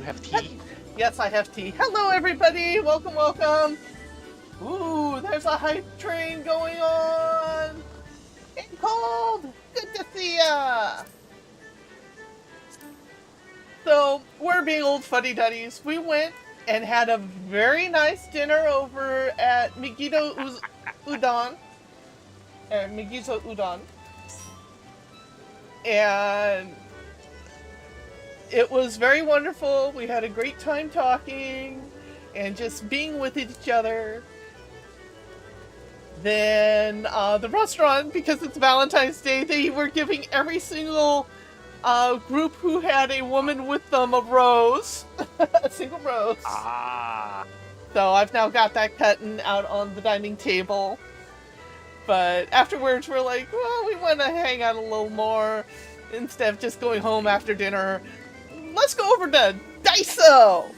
have tea? Yes, I have tea. Hello, everybody. Welcome, welcome. Ooh, there's a hype train going on. Getting cold. Good to see ya. So, we're being old fuddy-duddies. We went and had a very nice dinner over at Megiddo Udon. Megiddo Udon. And it was very wonderful. We had a great time talking and just being with each other. Then the restaurant, because it's Valentine's Day, they were giving every single group who had a woman with them a rose. A single rose. Ah. So I've now got that cutting out on the dining table. But afterwards we're like, well, we want to hang out a little more instead of just going home after dinner. Let's go over to Daiso!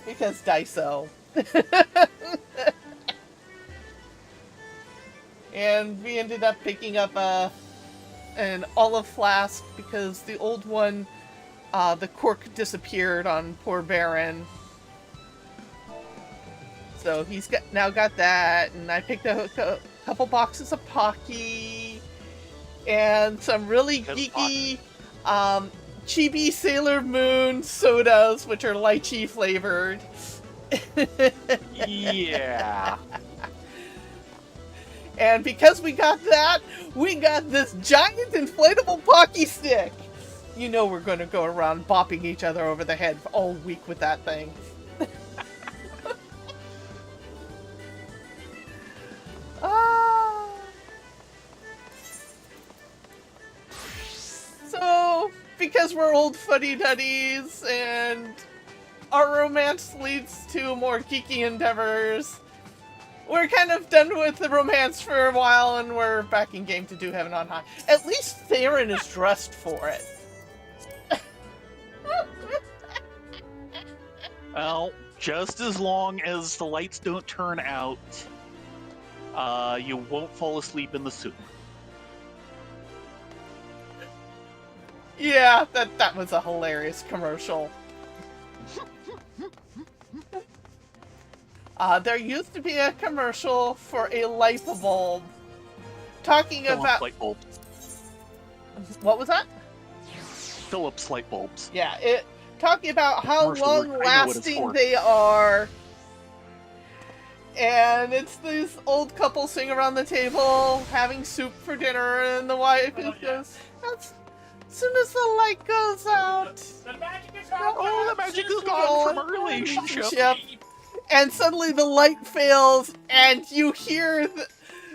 Because Daiso. And we ended up picking up an olive flask because the old one, the cork disappeared on poor Baron. So he's now got that, and I picked up a couple boxes of Pocky and some really geeky Chibi Sailor Moon sodas, which are lychee flavored. Yeah. And because we got that, we got this giant inflatable Pocky stick. You know we're going to go around bopping each other over the head all week with that thing. So, because we're old fuddy-duddies and our romance leads to more geeky endeavors, we're kind of done with the romance for a while and we're back in game to do Heaven on High. At least Theron is dressed for it. Well, just as long as the lights don't turn out, you won't fall asleep in the soup. Yeah, that was a hilarious commercial. There used to be a commercial for a light bulb talking about... light bulbs. What was that? Philips light bulbs. Yeah, talking about how Commercial, long-lasting they are. And it's this old couple sitting around the table having soup for dinner, and the wife goes, as soon as the light goes out... The magic is gone! Oh, the magic is gone from our relationship. And suddenly the light fails, and you hear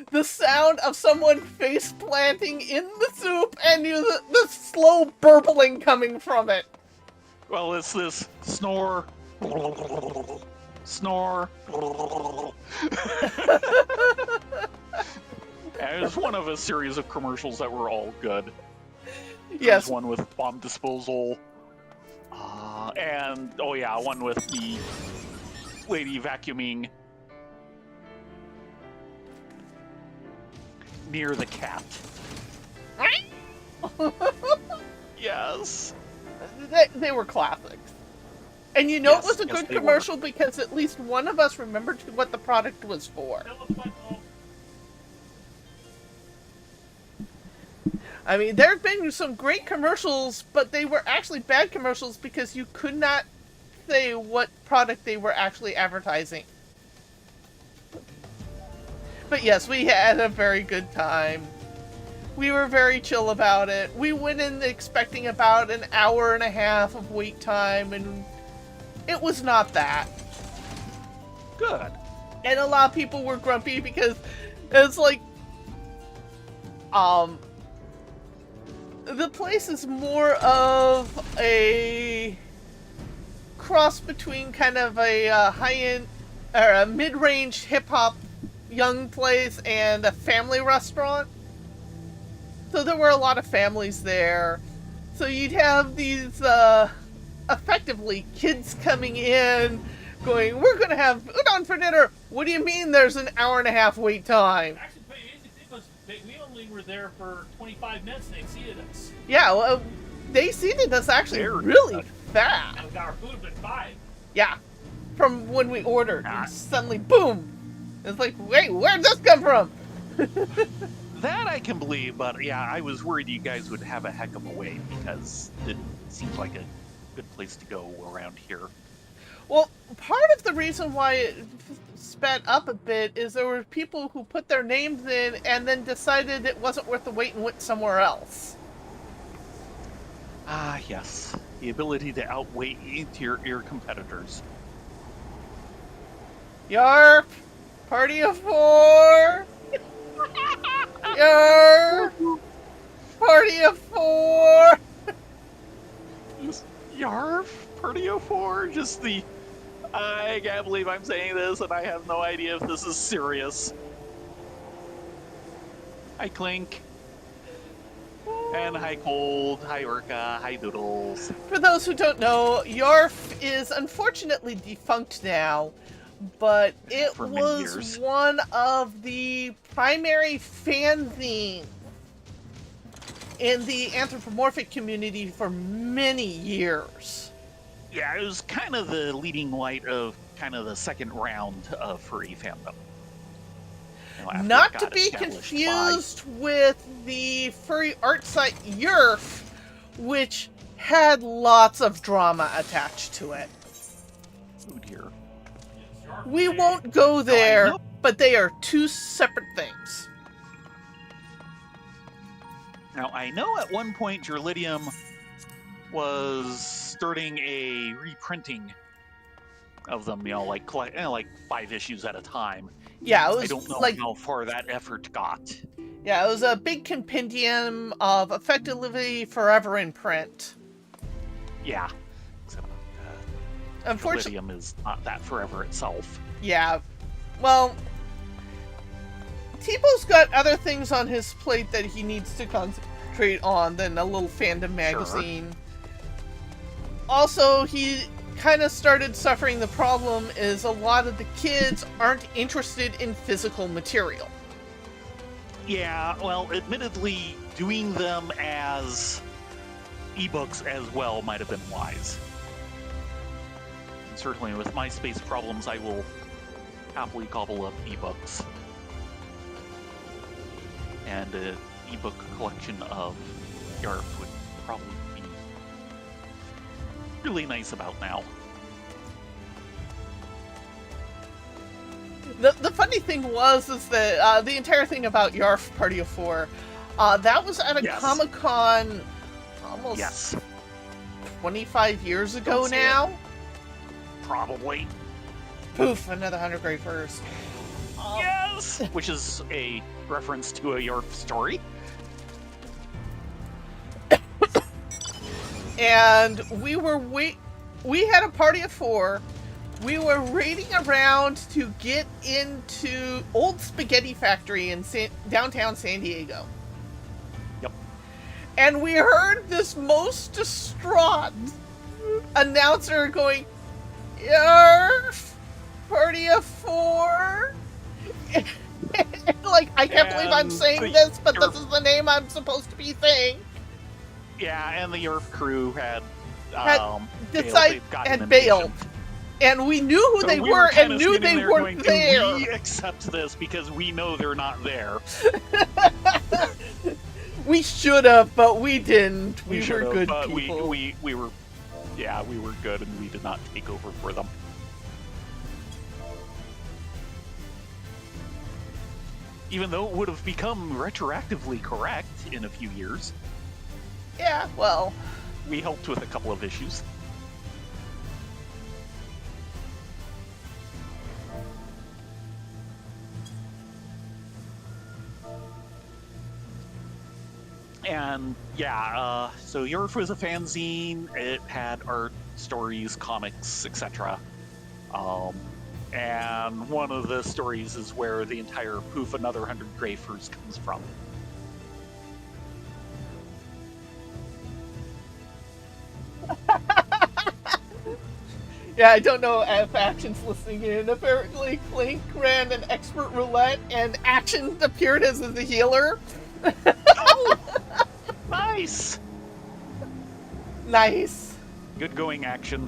the sound of someone face planting in the soup, and the slow burbling coming from it. Well, it's this snore, snore. And it was one of a series of commercials that were all good. Yes. There's one with bomb disposal, and oh yeah, one with the lady vacuuming near the cat. Yes. They were classics. And you know Yes, it was a yes, good they commercial because at least one of us remembered what the product was for. I mean, there have been some great commercials, but they were actually bad commercials because you could not say what product they were actually advertising. But yes, we had a very good time. We were very chill about it. We went in expecting about an hour and a half of wait time, and it was not that. Good. And a lot of people were grumpy because it's like, the place is more of a cross between kind of a high-end or a mid-range hip-hop young place and a family restaurant. So there were a lot of families there. So you'd have these effectively kids coming in going, we're going to have udon for dinner. What do you mean there's an hour and a half wait time? Actually, we only were there for 25 minutes and they seated us. Yeah, well, they seated us actually Very really good. that. And we got our food at 5. Yeah. From when we ordered. Ah. And suddenly, boom! It's like, wait, where'd this come from? That I can believe, but yeah, I was worried you guys would have a heck of a wait because it seems like a good place to go around here. Well, part of the reason why it sped up a bit is there were people who put their names in and then decided it wasn't worth the wait and went somewhere else. Ah, yes. The ability to outweigh your competitors. Yarp! Party of 4! Yarp! Party of 4! Yarf, Party of 4, just the... I can't believe I'm saying this, and I have no idea if this is serious. Hi, Clink. And hi, Cold. Hi, Orca. Hi, Doodles. For those who don't know, Yarf is unfortunately defunct now, but it For many was years. one of the primary fanzines in the anthropomorphic community for many years. Yeah, it was kind of the leading light of kind of the second round of furry fandom. You know, after it Not to got be established confused with the furry art site Yerf, which had lots of drama attached to it. by... Oh dear. We won't go there, know. but they are two separate things. Now, I know at one point Gerlidium was starting a reprinting of them, you know, like 5 issues at a time. Yeah, it was I don't know like how far that effort got. yeah, it was a big compendium of effectively forever in print. Yeah. So, Unfortunately, Gerlidium is not that forever itself. yeah. Well, Tebow's got other things on his plate that he needs to concentrate on than a little fandom magazine. Also, he kind of started suffering the problem is a lot of the kids aren't interested in physical material. Yeah, well, admittedly, doing them as ebooks as well might have been wise. And certainly with my space problems, I will happily gobble up ebooks. And an ebook collection of Yarp would probably be really nice about now. The funny thing was is that the entire thing about Yarf Party of 4, that was at a Yes. Comic-Con almost Yes, 25 years ago Don't say now. probably. Poof, another 100 Grey Furs. Yes! Which is a reference to a Yarp story. And we had a party of 4. We were raiding around to get into Old Spaghetti Factory in downtown San Diego. Yep. And we heard this most distraught announcer going, Yarf, Party of 4. Like, I can't believe I'm And saying the this, but Yarf- this is the name I'm supposed to be saying. Yeah, and the Yarp crew had decided- gotten had bailed. impatient. And we knew who So they we were kinda and knew sitting they there weren't going, there. Can we accept this because we know they're not there? We should have, but we didn't. We were should've, good but people. we were, yeah, we were good, and we did not take over for them. Even though it would have become retroactively correct in a few years, Yeah, well, we helped with a couple of issues. And yeah, so Yarf was a fanzine. It had art, stories, comics, etc. And one of the stories is where the entire Poof Another 100 Grey Furs comes from. yeah, I don't know if Action's listening in. Apparently, Clink ran an expert roulette, and Action appeared as the healer. Oh! Nice! Nice. Good going, Action.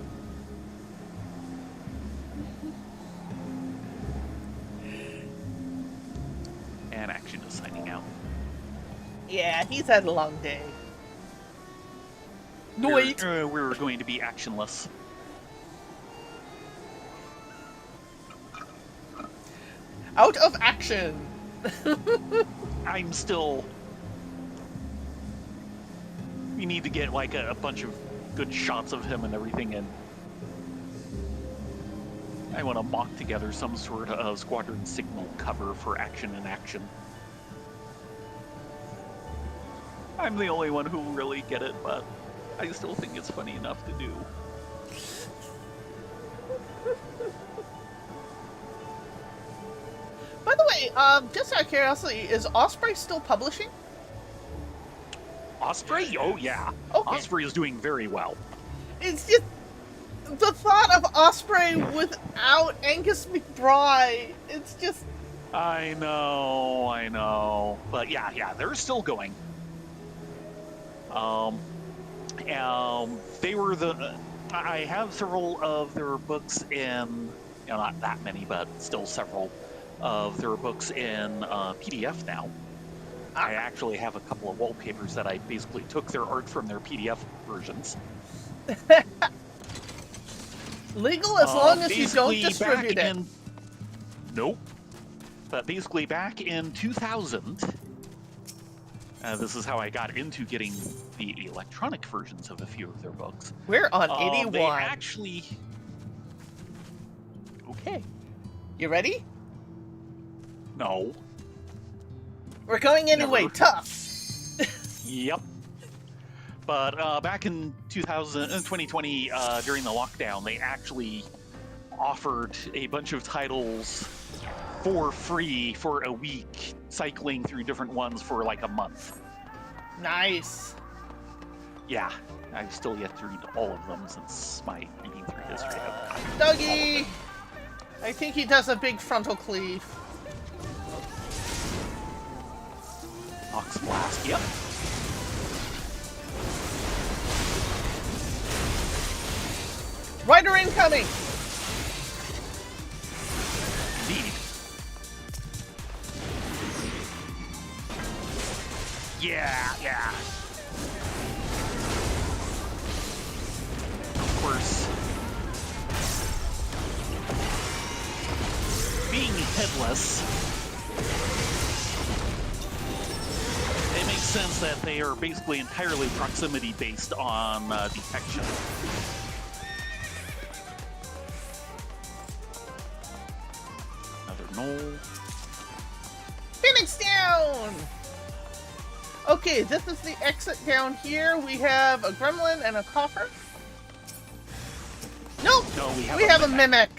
And Action is signing out. Yeah, he's had a long day. No, wait. We're going to be actionless. Out of action. I'm still... We need to get like a bunch of good shots of him and everything, and I want to mock together some sort of squadron signal cover for Action in action. I'm the only one who will really get it, but I still think it's funny enough to do. By the way, just out of curiosity, is Osprey still publishing? Osprey? Oh yeah. Okay. Osprey is doing very well. It's just the thought of Osprey without Angus McBride. It's just... I know. But yeah, they're still going. They were I have several of their books in, not that many, but still several of their books in PDF now. I actually have a couple of wallpapers that I basically took their art from their PDF versions. Legal as long as you don't Basically distribute it. Nope. But basically back in 2000, this is how I got into getting the electronic versions of a few of their books. We're on 81. They actually... Okay. You ready? No. We're going anyway. Never. Tough. Yep. But back in 2020, during the lockdown, they actually offered a bunch of titles for free for a week, cycling through different ones for like a month. Nice. Yeah, I've still yet to read all of them since my reading through history. Dougie! I think he does a big frontal cleave. Ox Blast, yep. Rider incoming! Indeed. Yeah. Of course, being headless, it makes sense that they are basically entirely proximity based on detection. Another knoll. Phoenix down! Okay, this is the exit down here. We have a gremlin and a coffer. Nope! No, we have a mimic.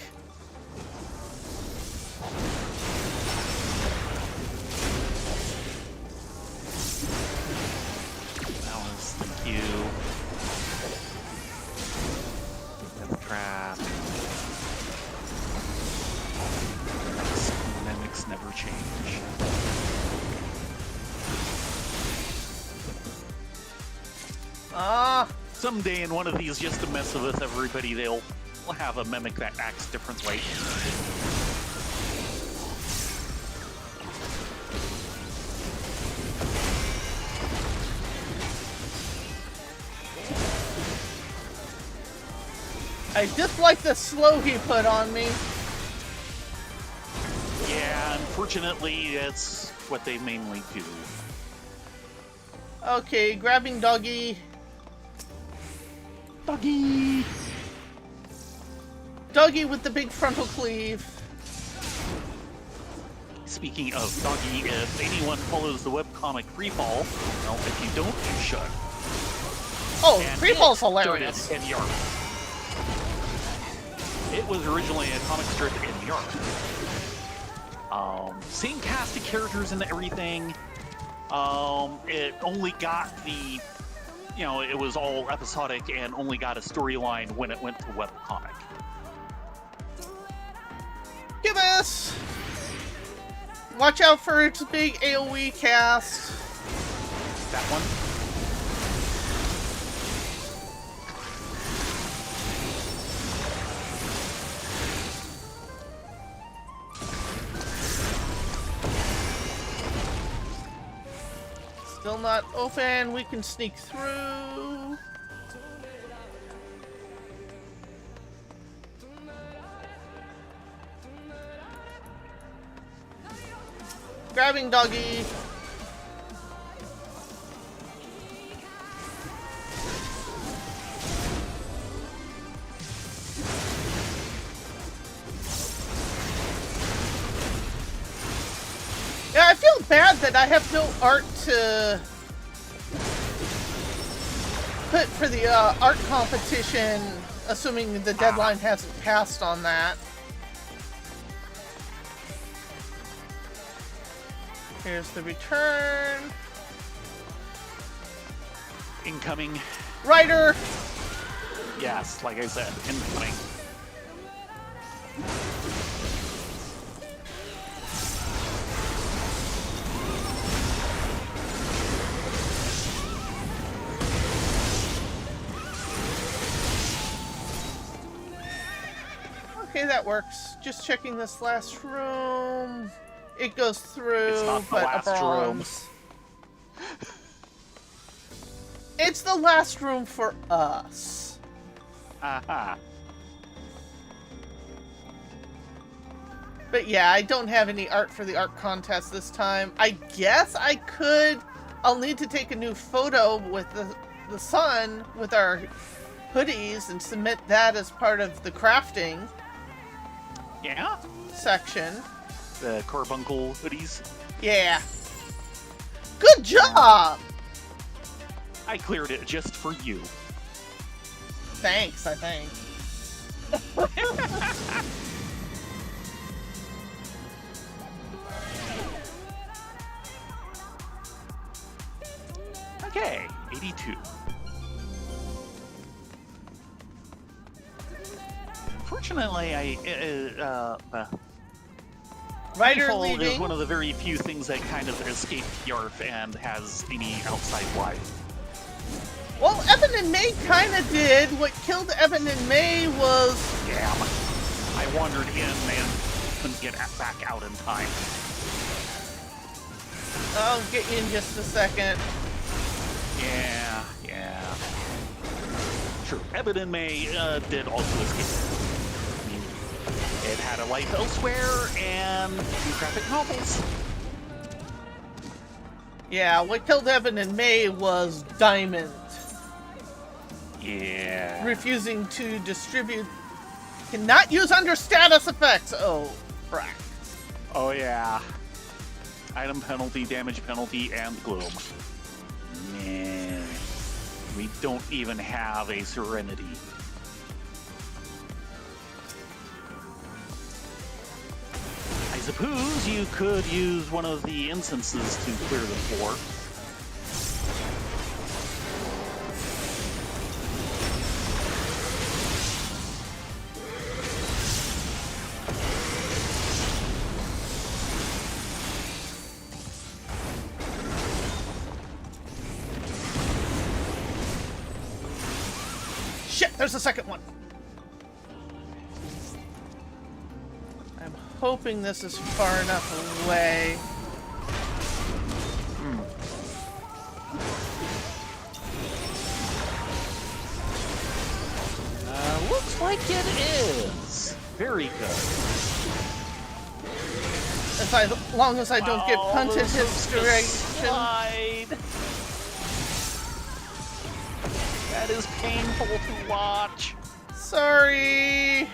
That was thank you. Death trap. Mimics never change. Someday in one of these, just to mess with everybody, they'll have a mimic that acts differently. I just like the slow he put on me. Yeah, unfortunately, that's what they mainly do. Okay, grabbing Doggy. Doggy! Doggy with the big frontal cleave. Speaking of Doggy, if anyone follows the webcomic Freefall, well, if you don't, you should. Oh, And Freefall's it hilarious. started in Europe. It was originally a comic strip in Europe. Same cast of characters and everything. It only got the, it was all episodic and only got a storyline when it went to webcomic. Give us! Watch out for its big AoE cast. That one. Still not open. We can sneak through. Grabbing doggy. Yeah, I feel bad that I have no art to put for the art competition, assuming the deadline hasn't passed on that. Here's the return. Incoming. Ryder! Yes, like I said, incoming. Okay, that works. Just checking this last room. It goes through, It's not the but last a room. bronze. It's the last room for us. Aha. But yeah, I don't have any art for the art contest this time. I guess I could. I'll need to take a new photo with the sun with our hoodies and submit that as part of the crafting Yeah? section. The Carbuncle hoodies. Yeah. Good job! I cleared it just for you. Thanks, I think. Okay, 82. Fortunately, Ryder Nightfall is leaving. one of the very few things that kind of escaped Yarf and has any outside life. Well, Evan and May kind of did. What killed Evan and May was... Damn. I wandered in and couldn't get back out in time. I'll get you in just a second. Yeah. Sure, Evan and May did also escape. I mean, it had a life elsewhere and two graphic novels. Yeah, what killed Evan and May was Diamond. Yeah. Refusing to distribute... Cannot use under status effects! Oh, crap. Oh yeah. Item penalty, damage penalty, and gloom. Man. We don't even have a Serenity. I suppose you could use one of the instances to clear the floor. Shit, there's a second one. I'm hoping this is far enough away. Looks like it is. Very good. As long as I don't get punted this his is the direction. slide. That is painful to watch. Sorry.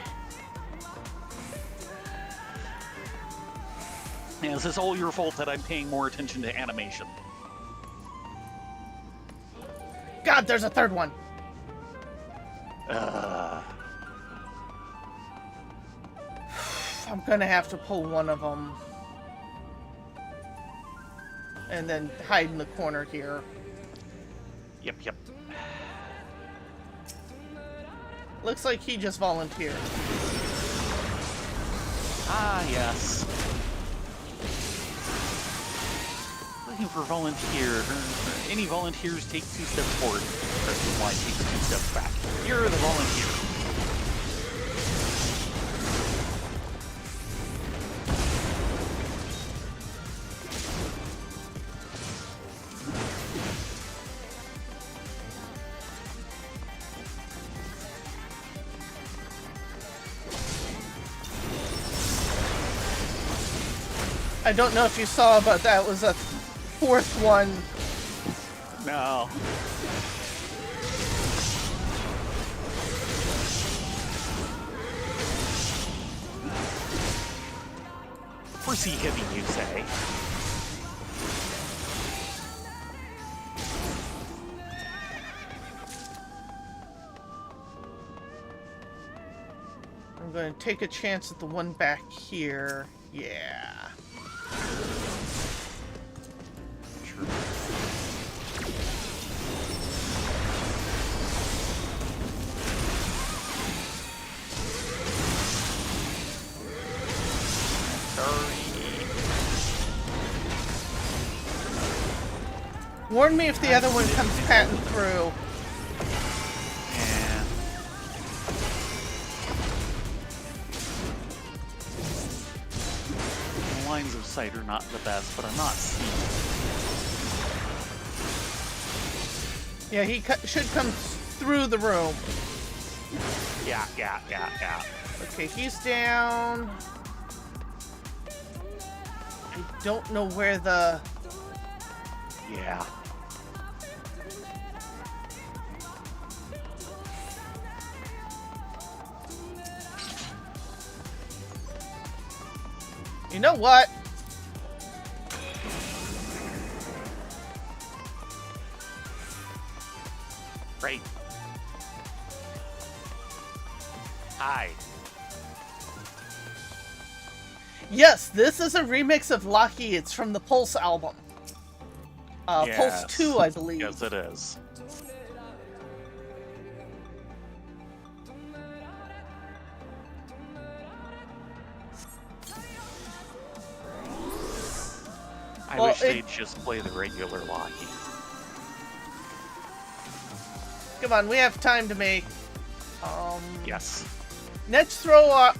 Yeah, this is all your fault that I'm paying more attention to animation. God, there's a third one. I'm gonna have to pull one of them. And then hide in the corner here. Yep. Looks like he just volunteered. Ah, yes. Looking for volunteer. Any volunteers take 2 steps forward. Press Y takes 2 steps back. You're the volunteer. I don't know if you saw, but that was a fourth one. No. Horsey heavy, you say? I'm going to take a chance at the one back here. Yeah. Sure. Warn me if the other one comes patting through. Yeah. The lines of sight are not the best, but I'm not seeing. Yeah, he should come through the room. Yeah. Okay, he's down. I don't know where the... Yeah. You know what? Right. Hi. Yes, this is a remix of Lucky. It's from the Pulse album. Pulse Yes. 2, I believe. Yes, it is. I Well, wish they'd just play the regular Locky. Come on, we have time to make. Yes. Next throw,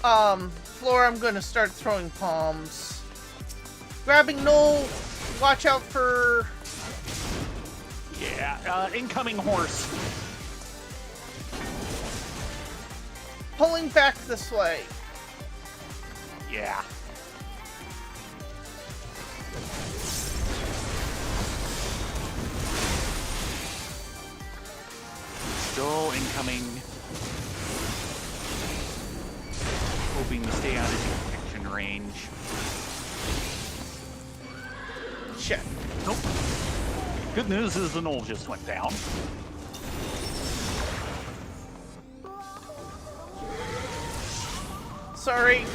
floor, I'm going to start throwing palms. Grabbing Noel. Watch out for... Yeah, incoming horse. Pulling back this way. Yeah. Still incoming. Hoping to stay out of detection range. Shit. Nope. Good news is the knoll just went down. Sorry.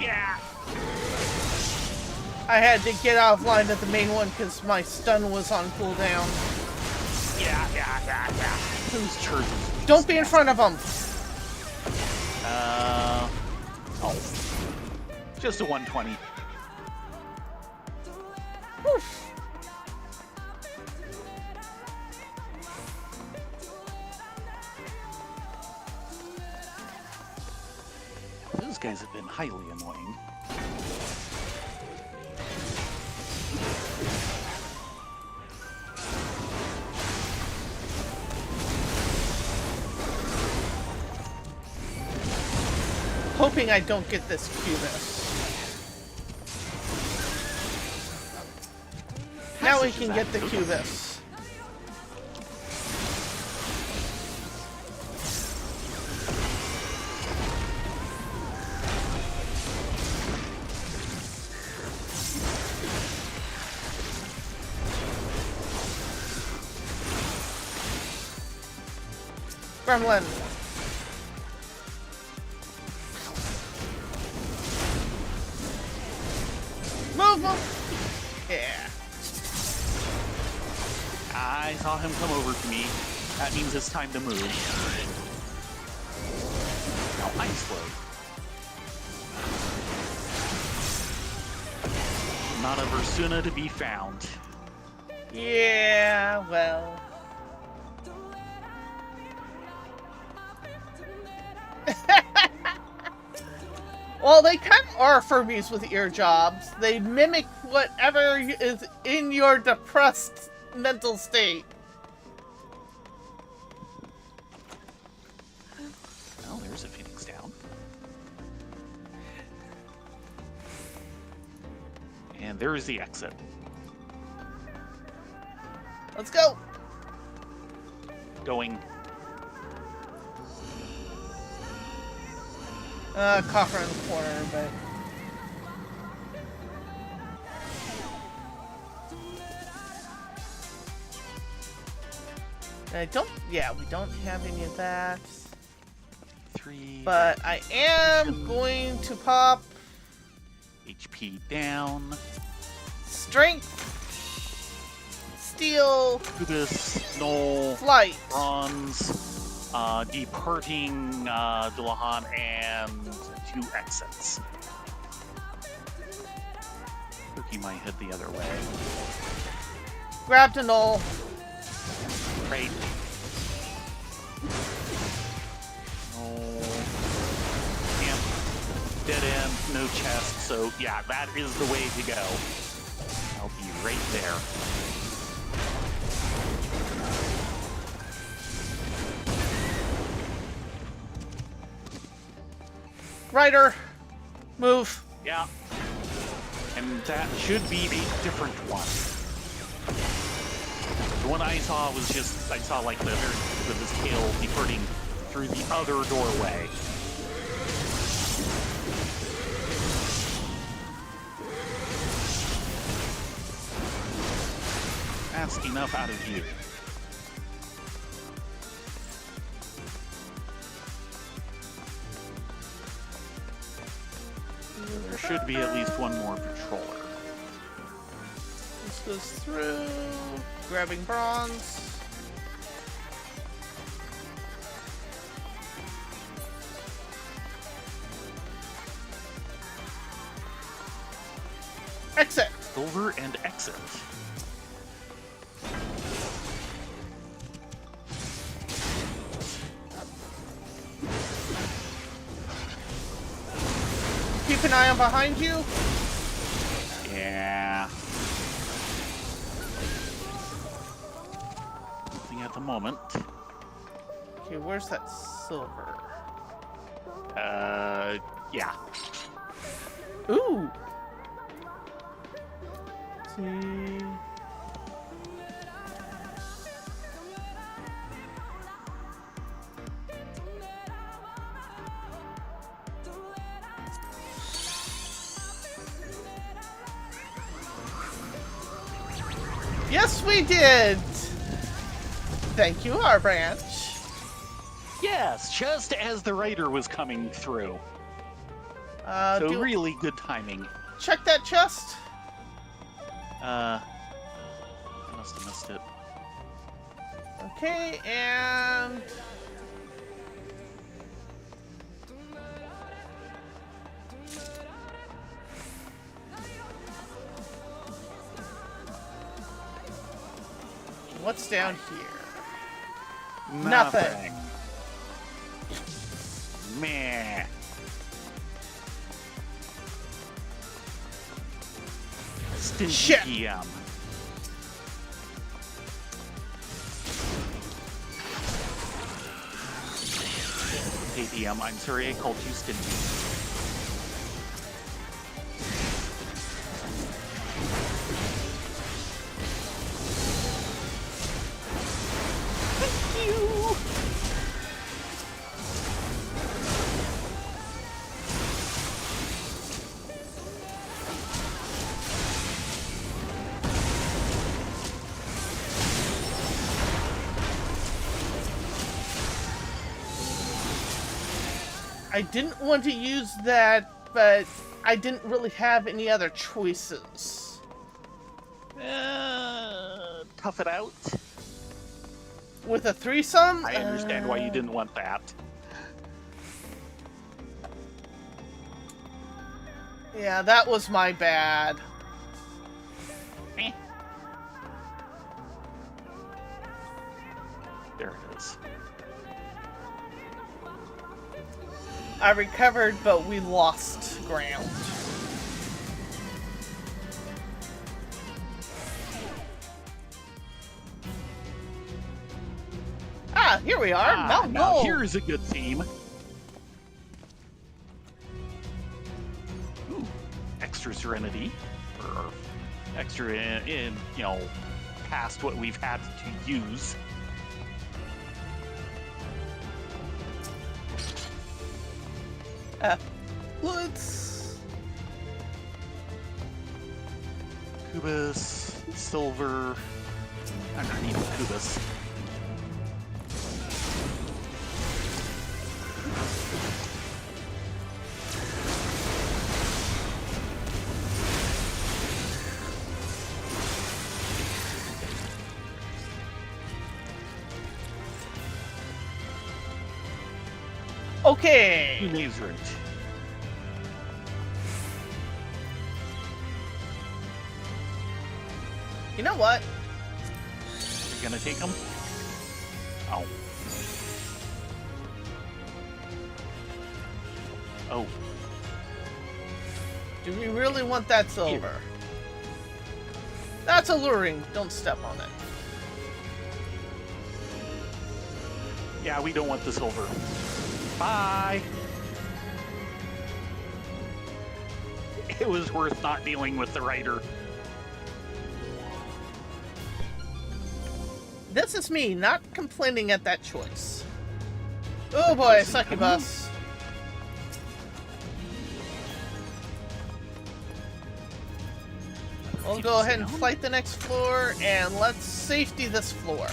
Yeah. I had to get out of line at the main one because my stun was on cooldown. Yeah. Who's charging? Don't be in front of them. Oh. Just a 120. Whew. Those guys have been highly annoying. Hoping I don't get this Cubus. Now we can get the Cubus. Gremlin. Move. Yeah. I saw him come over to me. That means it's time to move. Now I'm slow. Not a Versuna to be found. Yeah, well. Well, they kind of are Furbies with ear jobs. They mimic whatever is in your depressed mental state. Well, there's a Phoenix down. And there's the exit. Let's go. Going. Coffer in the corner, but... we don't have any of that. 3. But I am going to pop HP down. Strength, Steel, Cubis, Knoll, Flight. Bronze, departing Dillahan, and 2 exits. Cookie might head the other way. Grabbed a Knoll. Great. Knoll. Camp. Dead end, no chest, so yeah, that is the way to go. I'll be right there. Rider. Move. Yeah. And that should be a different one. The one I saw was just, I saw like the very tip of his tail departing through the other doorway. That's enough out of you. There should be at least one more patroller. This goes through. Grabbing Bronze. Exit. Silver and exit. Keep an eye on behind you. Yeah. Nothing at the moment. Okay, where's that silver? Yeah. Ooh. Let's see. Yes, we did! Thank you, our branch. Yes, just as the rider was coming through. So really good timing. Check that chest. I must have missed it. Okay, and... what's down here? Nothing. Meh. Stingy Shit. GM. Hey DM, I'm sorry I called you stingy. Thank you. I didn't want to use that, but I didn't really have any other choices. Tough it out. With a threesome? I understand why you didn't want that. Yeah, that was my bad. Eh. There it is. I recovered, but we lost ground. Ah, here we are. Mount now Knoll. here's a good theme. Ooh, extra serenity. Or extra in past what we've had to use. Let's... Kubus, silver. I'm gonna need a Kubus. Okay. Maze route. You know what? You're gonna take them? Oh. Oh. Do we really want that silver? That's alluring. Don't step on it. Yeah, we don't want the silver. Bye. It was worth not dealing with the writer. This is me, not complaining at that choice. Oh boy, succubus. We'll go ahead and fight the next floor, and let's safety this floor.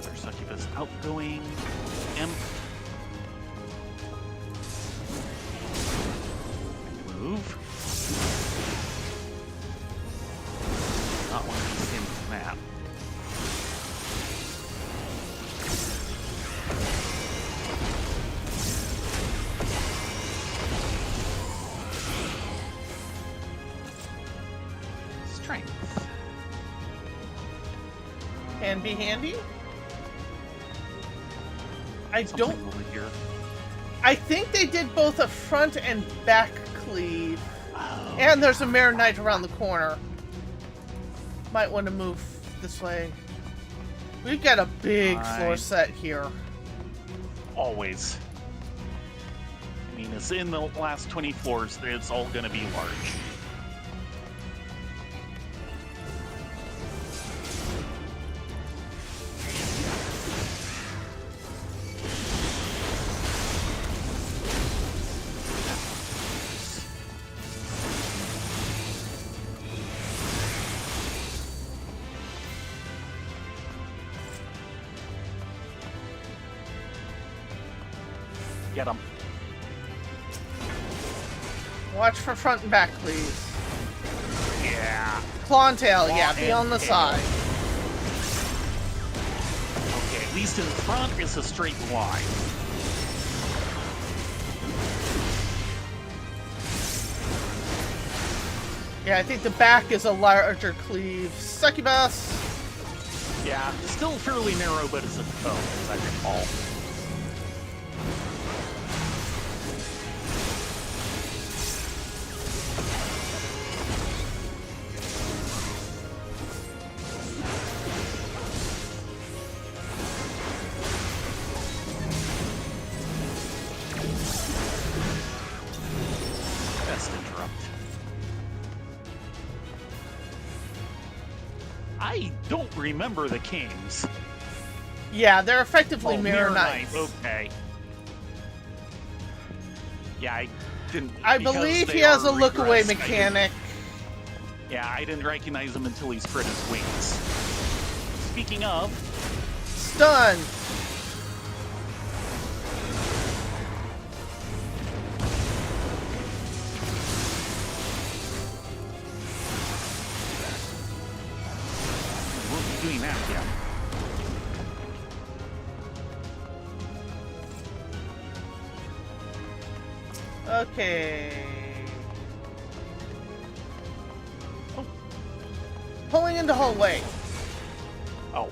There's succubus outgoing. Imp. Move. Not one of these in the map. Strength. Can be handy. I don't. Something over here. I think they did both a front and back cleave. Oh, And there's a Mirror Knight around the corner. Might want to move this way. We've got a big floor Right. set here. always. I mean, it's in the last 20 floors. It's all going to be large. Get them. Watch for front and back, please. Yeah. Claw and tail, yeah, Claw be on and the tail. side. Okay, at least in front it's a straight line. Yeah, I think the back is a larger cleave. Succubus! Yeah, still fairly narrow, but it's a cone, as I recall. Best interrupt. I don't remember the kings. Yeah, they're effectively Oh, mirror Knight, knights. okay. Yeah, I didn't. I because believe they he has are a look away regressed, I didn't- mechanic. Yeah, I didn't recognize him until he spread his wings. Speaking of, Stun! we'll be doing that again. Okay. Pulling into hallway. Oh,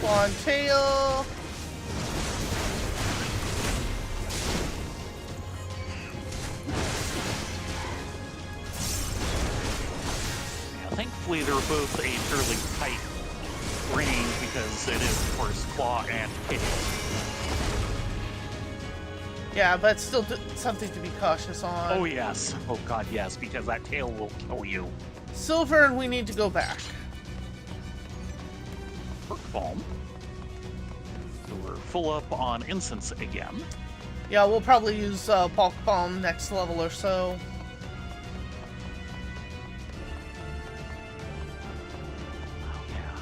Claw and tail. Yeah, thankfully, they're both a fairly tight range because it is, of course, claw and tail. Yeah, but still something to be cautious on. Oh, yes. Oh, God, yes, because that tail will kill you. Silver, and we need to go back. Perk Balm. So we're full up on incense again. Yeah, we'll probably use Bulk Balm next level or so. Oh, yeah.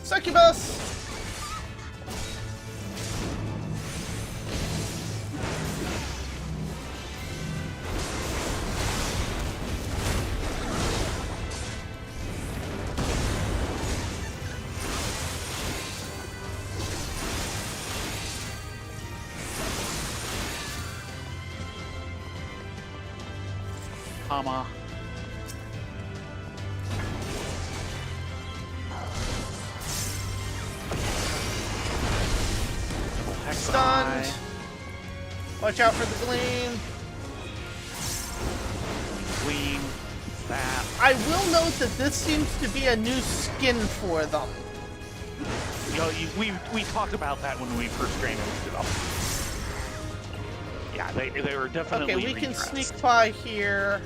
Succubus! Comma. Stunned. Watch out for the gleam. Gleam. That. I will note that this seems to be a new skin for them. You know, we talked about that when we first ran into them. Yeah, they were definitely Okay, we can redressed. sneak by here.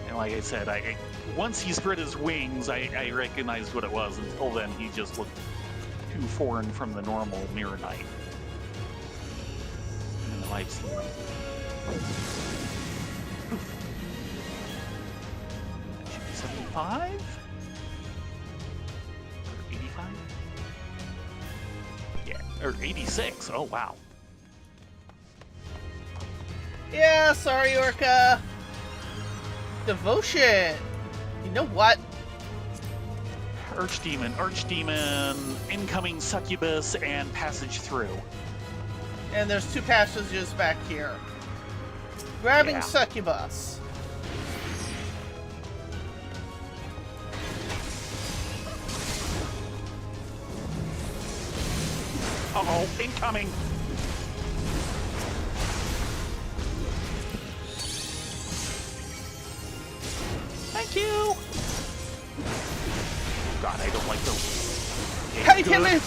And like I said, once he spread his wings, I recognized what it was. Until then, he just looked too foreign from the normal Mirror Knight. And the I've seen. 75? Or 85? Yeah, or 86. Oh, wow. Yeah, sorry, Orca. Devotion. You know what? Archdemon, incoming succubus, and passage through. And there's two passages back here. Grabbing Yeah. succubus. Uh-oh, incoming! Thank you! God, I don't like those. Okay, Kite him, good.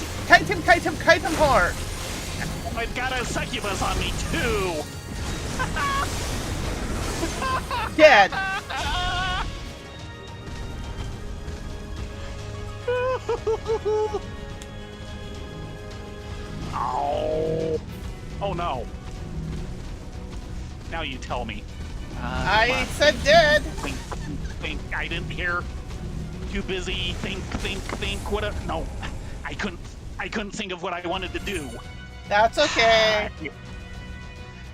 kite him hard. I've got a succubus on me, too! Dead. Oh! Oh no. Now you tell me. I said dead. Think. I didn't hear. Too busy. Think. What a... No. I couldn't think of what I wanted to do. That's okay.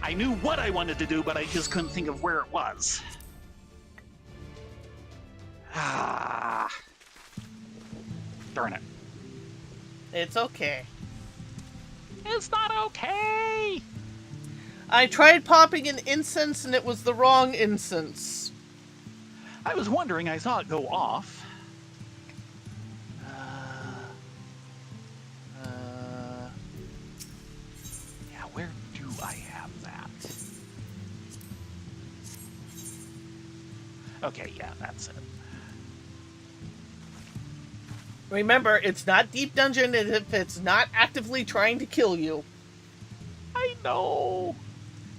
I knew what I wanted to do, but I just couldn't think of where it was. Ah. Darn it. It's okay. It's not okay! I tried popping an incense and it was the wrong incense. I was wondering, I saw it go off. Yeah, where do I have that? Okay, yeah, that's it. Remember, it's not Deep Dungeon if it's not actively trying to kill you. I know!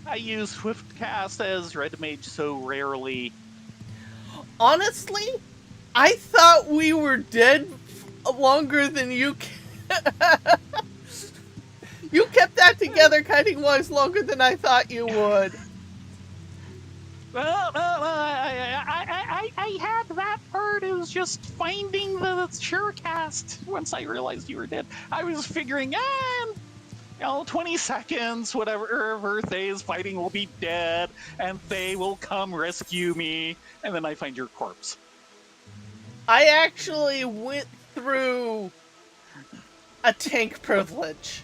I use Swift Cast as Red Mage so rarely. Honestly, I thought we were dead longer than you. You kept that together, kiting-wise, longer than I thought you would. Well, I had that part. It was just finding the Surecast once I realized you were dead. I was figuring, 20 seconds, whatever, Thay's fighting will be dead, and Thay will come rescue me, and then I find your corpse. I actually went through a tank privilege.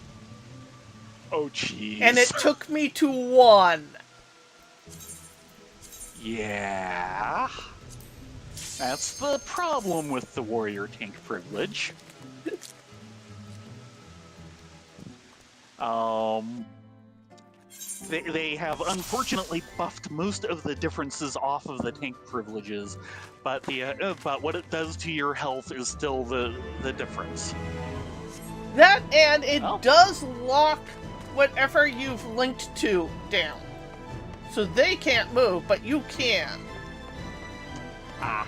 Oh, jeez. And it took me to 1. Yeah. That's the problem with the warrior tank privilege. They have unfortunately buffed most of the differences off of the tank privileges, but but what it does to your health is still the difference. That, and it Oh. does lock whatever you've linked to down. So they can't move, but you can. Ah.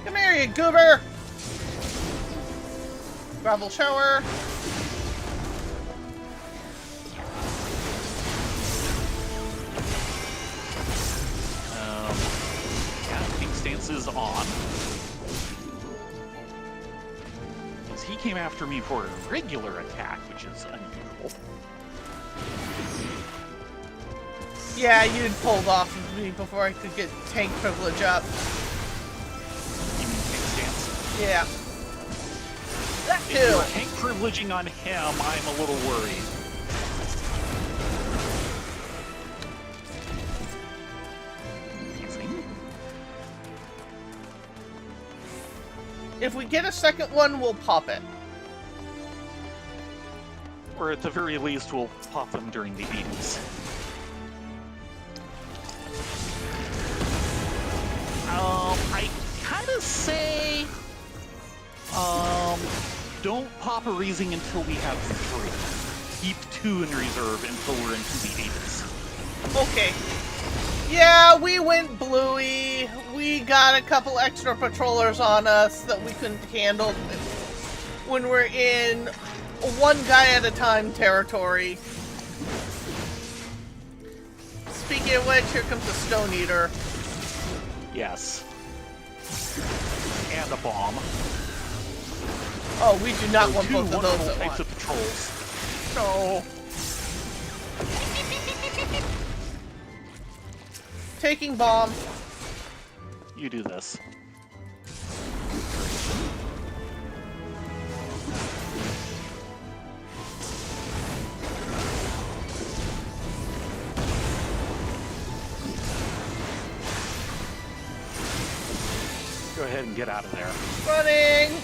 Come here, you goober! Gravel shower. Yeah, King Stance is on. He came after me for a regular attack, which is unusual. Yeah, you'd pulled off of me before I could get tank privilege up. You mean King Stance? Yeah. That If too. you're tank privileging on him, I'm a little worried. Amazing. If we get a second one, we'll pop it. Or at the very least, we'll pop them during the 80s. I kind of say, don't pop a raising until we have 3. Keep 2 in reserve until we're into the 80s. Okay. Yeah, we went bluey. We got a couple extra patrollers on us that we couldn't handle when we're in one guy at a time territory. Speaking of which, here comes the Stone Eater. Yes. And a bomb. Oh, we do not So want 2 both of those wonderful at types once. of patrols. No. Taking bomb. You do this. Go ahead and get out of there. Running.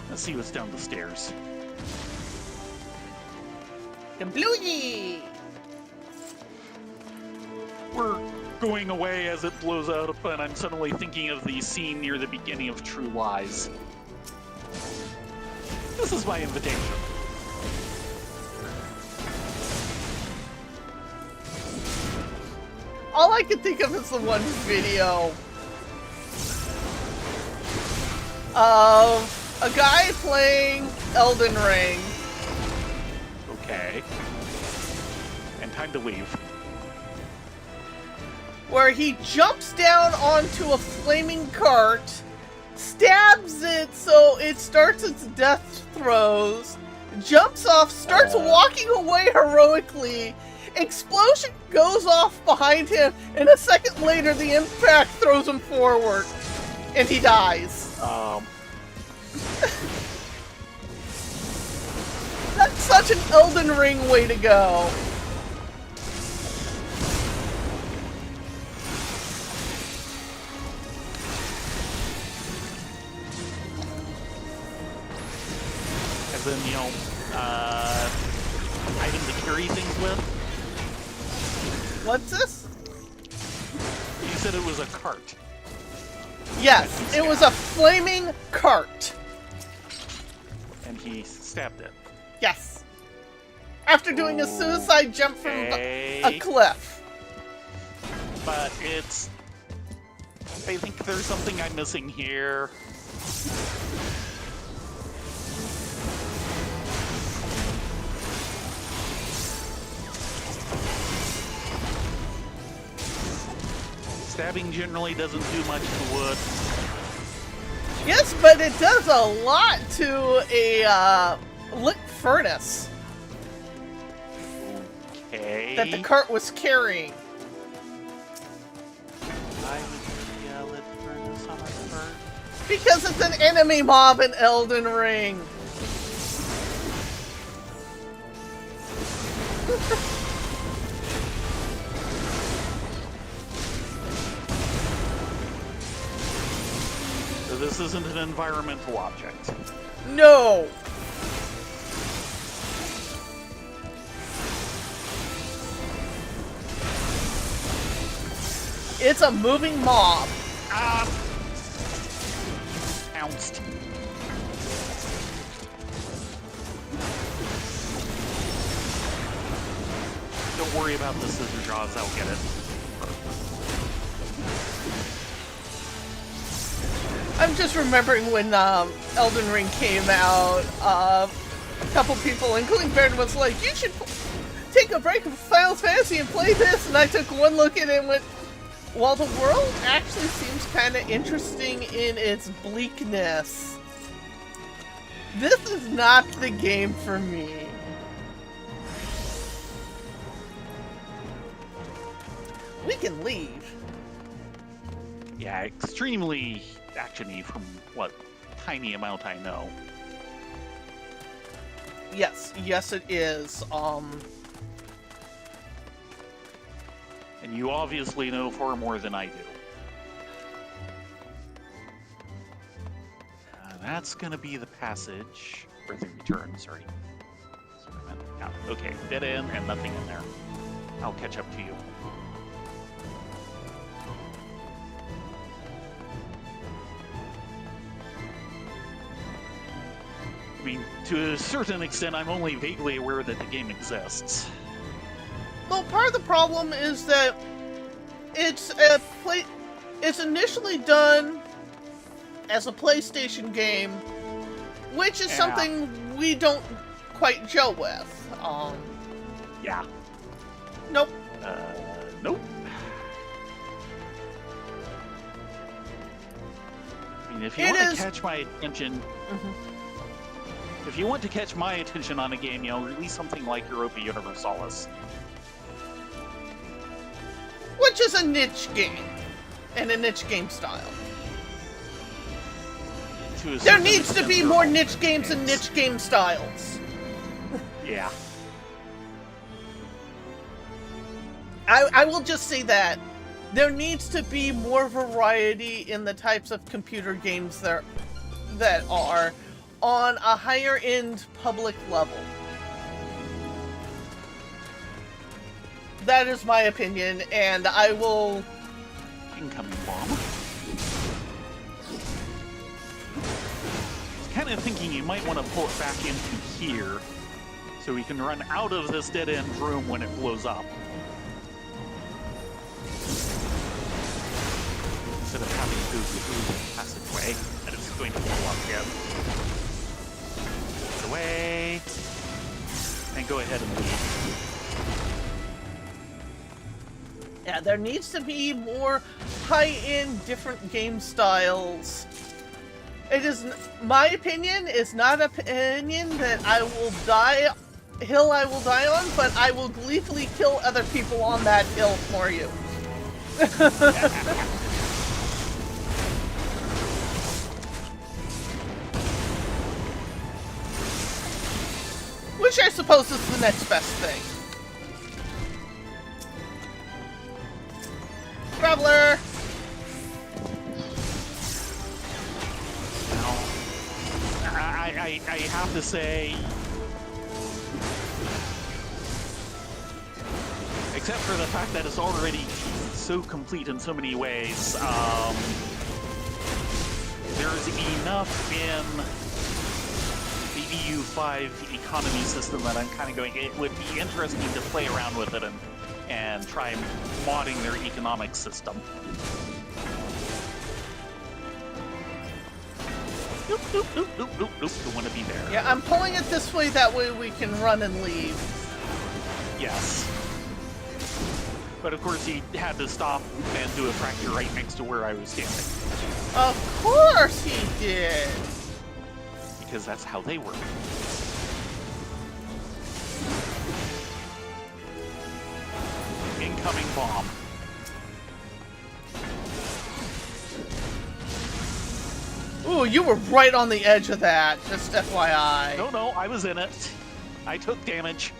Let's see what's down the stairs. Bluey. We're going away as it blows out, and I'm suddenly thinking of the scene near the beginning of True Lies. This is my invitation. All I can think of is the one video of a guy playing Elden Ring. Okay. And time to leave. Where he jumps down onto a flaming cart, stabs it so it starts its death throes, jumps off, starts walking away heroically, explosion goes off behind him, and a second later the impact throws him forward, and he dies. That's such an Elden Ring way to go. As in, you know, item to carry things with. What's this? You said it was a cart. Yes, it was a flaming cart. And he stabbed it. Yes. After doing a suicide jump from a Okay. cliff. But it's... I think there's something I'm missing here. Stabbing generally doesn't do much to wood. Yes, but it does a lot to a lit furnace Okay. that the cart was carrying. I would yell at furnace on a cart. Because it's an enemy mob in Elden Ring. So this isn't an environmental object. No! It's a moving mob. Ah! Pounced. Don't worry about the scissor jaws, I'll get it. I'm just remembering when Elden Ring came out, a couple people, including Baird, was like, you should take a break from Final Fantasy and play this, and I took one look at it and went, while the world actually seems kind of interesting in its bleakness, this is not the game for me. We can leave. Yeah, extremely action-y from what tiny amount I know. Yes, it is. And you obviously know far more than I do. That's gonna be the passage, or the return, sorry. Yeah, okay, dead end and nothing in there. I'll catch up to you. I mean, to a certain extent, I'm only vaguely aware that the game exists. Well, part of the problem is that it's initially done as a PlayStation game, which is something we don't quite gel with. Yeah. Nope. Nope. I mean, if you want to catch my attention, if you want to catch my attention on a game, you know, release something like Europa Universalis. Which is a niche game, and a niche game style. There needs to be more niche games and niche game styles. Yeah. I will just say that there needs to be more variety in the types of computer games that are on a higher end public level. That is my opinion, and I will... Incoming bomb. I was kind of thinking you might want to pull it back into here so we can run out of this dead-end room when it blows up. Instead of having to go through the passageway that it's going to blow up again. Get away. And go ahead and leave. Yeah, there needs to be more high-end different game styles. It is my opinion is not an opinion that I will die on, but I will gleefully kill other people on that hill for you. Which I suppose is the next best thing. Traveler! Now, I have to say, except for the fact that it's already so complete in so many ways, there's enough in the EU5 economy system that I'm kind of going, it would be interesting to play around with it and try modding their economic system. Nope, nope, nope, nope, nope, nope, don't want to be there. Yeah, I'm pulling it this way, that way we can run and leave. Yes. But of course he had to stop and do a fracture right next to where I was standing. Of course he did! Because that's how they work. Incoming bomb. Ooh, you were right on the edge of that, just FYI. No, I was in it. I took damage.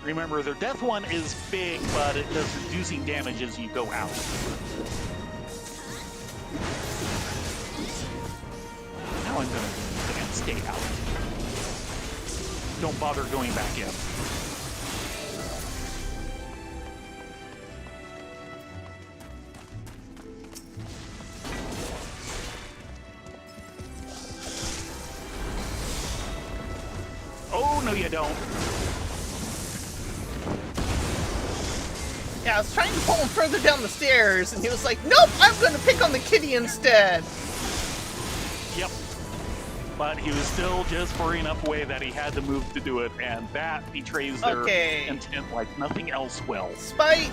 Remember, their death one is big, but it does reducing damage as you go out. Now I'm going to stay out. Don't bother going back in. Oh, no you don't. Yeah, I was trying to pull him further down the stairs, and he was like, nope, I'm going to pick on the kitty instead. Yep. But he was still just far enough away that he had to move to do it, and that betrays their intent like nothing else will. Spite!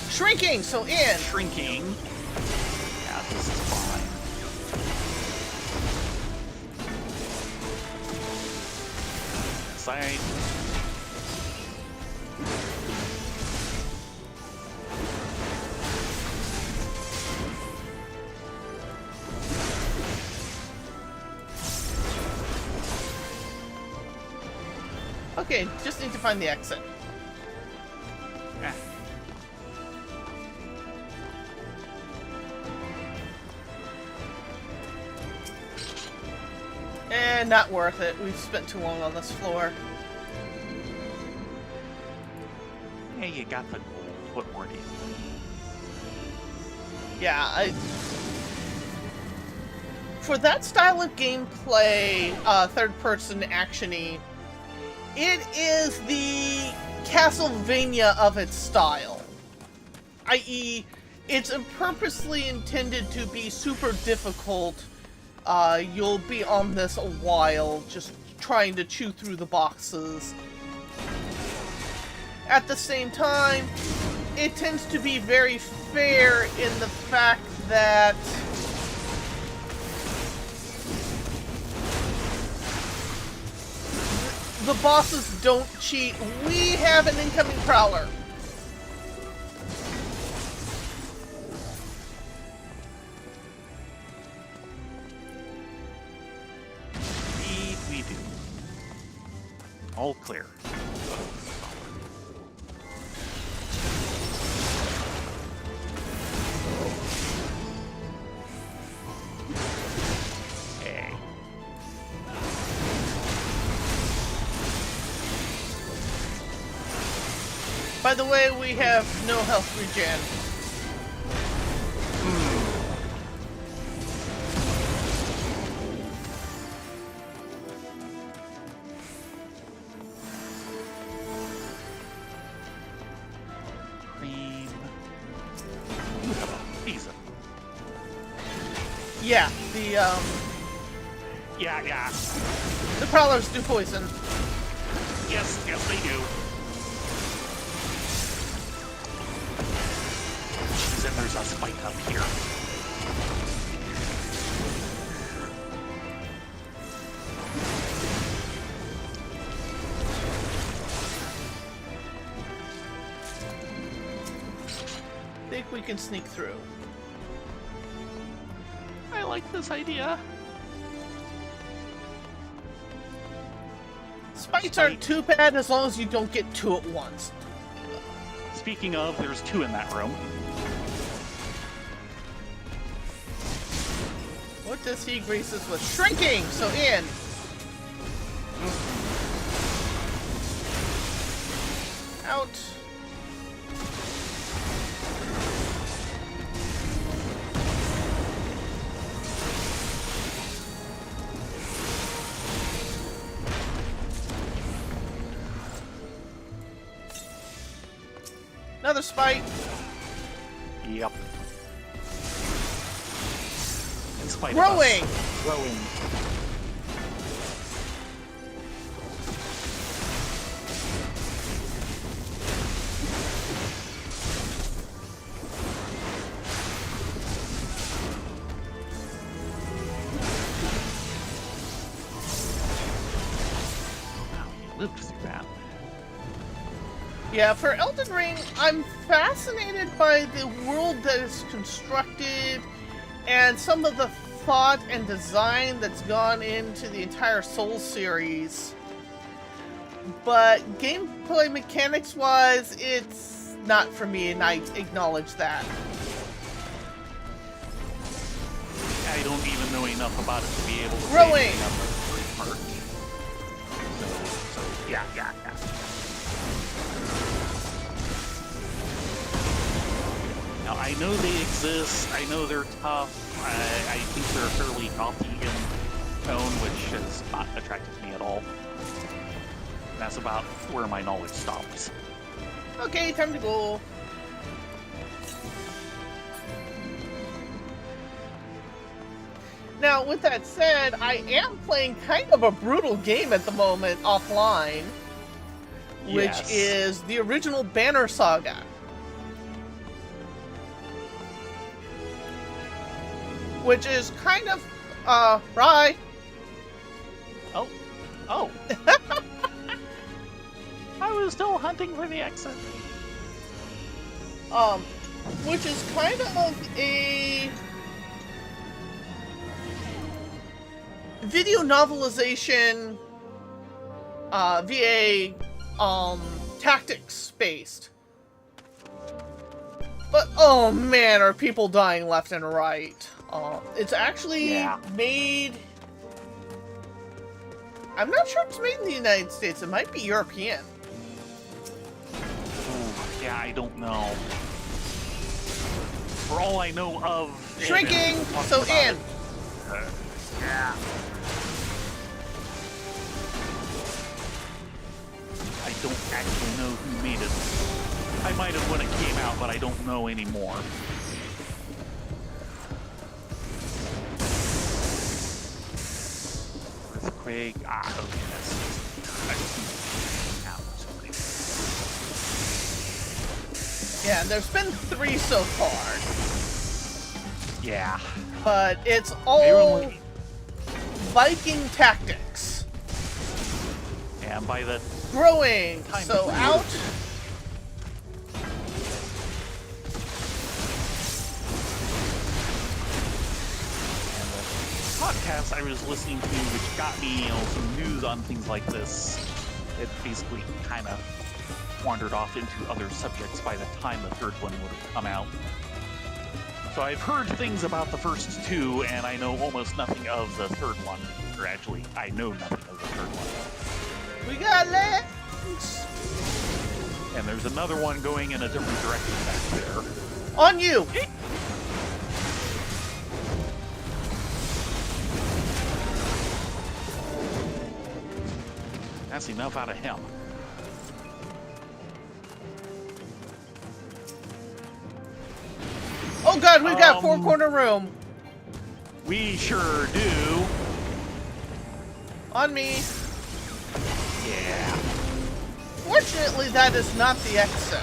Shrinking, so in. Shrinking. Yeah, this is fine. Side. Okay, just need to find the exit. Eh. And not worth it. We've spent too long on this floor. Yeah, you got the gold. What more do you need? Yeah, for that style of gameplay, third-person action-y, it is the Castlevania of its style. I.e., it's purposely intended to be super difficult. You'll be on this a while, just trying to chew through the boxes. At the same time, it tends to be very fair in the fact that the bosses don't cheat. We have an incoming prowler. Indeed we do. All clear. Hey. By the way, we have no health regen. Cream. You have a pizza. Yeah, Yeah. the prowlers do poison. Yes, they do. And there's a spike up here. Think we can sneak through. I like this idea. Spites aren't too bad as long as you don't get two at once. Speaking of, there's two in that room. What does he grease us with? Shrinking! So in. Out. Another spite. Yep. In spite Growing! of us. Growing. Wow, you lived through that. Yeah, for Elden Ring, I'm fascinated by the world that is constructed and some of the thought and design that's gone into the entire Souls series. But gameplay mechanics-wise, it's not for me, and I acknowledge that. I don't even know enough about it to be able to Growing. say anything about the first part. So yeah. Now, I know they exist, I know they're tough, I think they're fairly gothy in tone, which has not attracted me at all. That's about where my knowledge stops. Okay, time to go. Now, with that said, I am playing kind of a brutal game at the moment offline, which Yes. is the original Banner Saga. Which is kind of, Rye. Oh. I was still hunting for the exit. Which is kind of a video novelization, VA, tactics based. But, oh man, are people dying left and right. It's actually made... I'm not sure it's made in the United States. It might be European. Ooh, yeah, I don't know. For all I know of... Shrinking! So in! Yeah. I don't actually know who made it. I might have when it came out, but I don't know anymore. Earthquake. Okay, that's Yeah, there's been 3 so far. yeah. But it's They were all only- Viking tactics. And by the Growing! Time So to out. podcast I was listening to, which got me, some news on things like this, it basically kind of wandered off into other subjects by the time the third one would have come out. So I've heard things about the first 2, and I know almost nothing of the third one. Or actually, I know nothing of the third one. We got legs! And there's another one going in a different direction back there. On you! That's enough out of him. Oh god, we've got 4-corner room. We sure do. On me. Yeah. Fortunately, that is not the exit.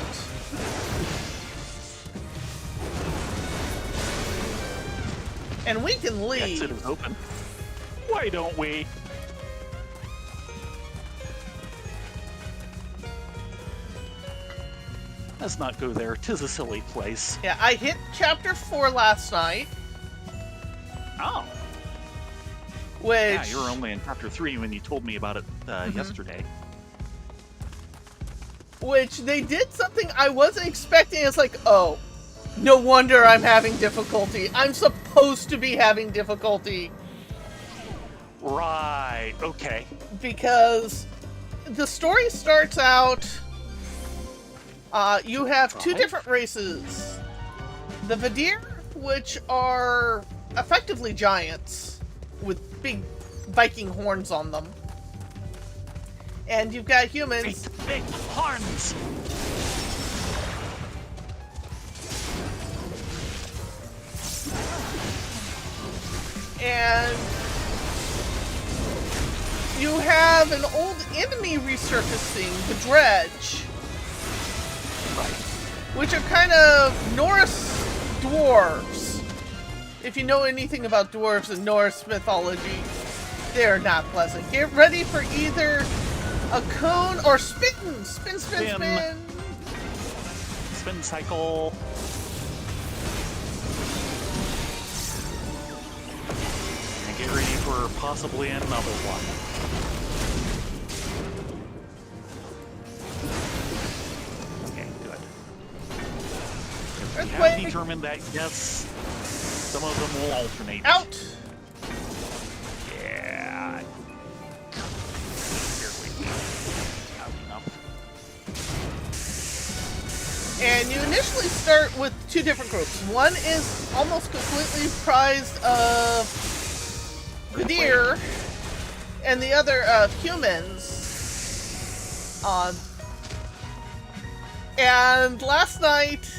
And we can The leave. exit is open. Why don't we? Let's not go there. 'Tis a silly place. Yeah, I hit chapter 4 last night, Oh. which... Yeah, you were only in chapter 3 when you told me about it yesterday. Which they did something I wasn't expecting. It's like, oh, no wonder I'm having difficulty. I'm supposed to be having difficulty. Right. Okay. Because the story starts out, you have 2 Right. different races. The Vadir, which are effectively giants with big Viking horns on them. And you've got humans. Big horns. And you have an old enemy resurfacing, the Dredge, which are kind of Norse dwarves. If you know anything about dwarves in Norse mythology, they're not pleasant. Get ready for either a cone or spin! Spin, spin, Spin. spin! Spin cycle. or possibly another one. Okay, good. We have Earthquake! determined that, yes, some of them will alternate. Out! Yeah. Not enough. And you initially start with two different groups. One is almost completely comprised of the deer, and the other of humans. And last night,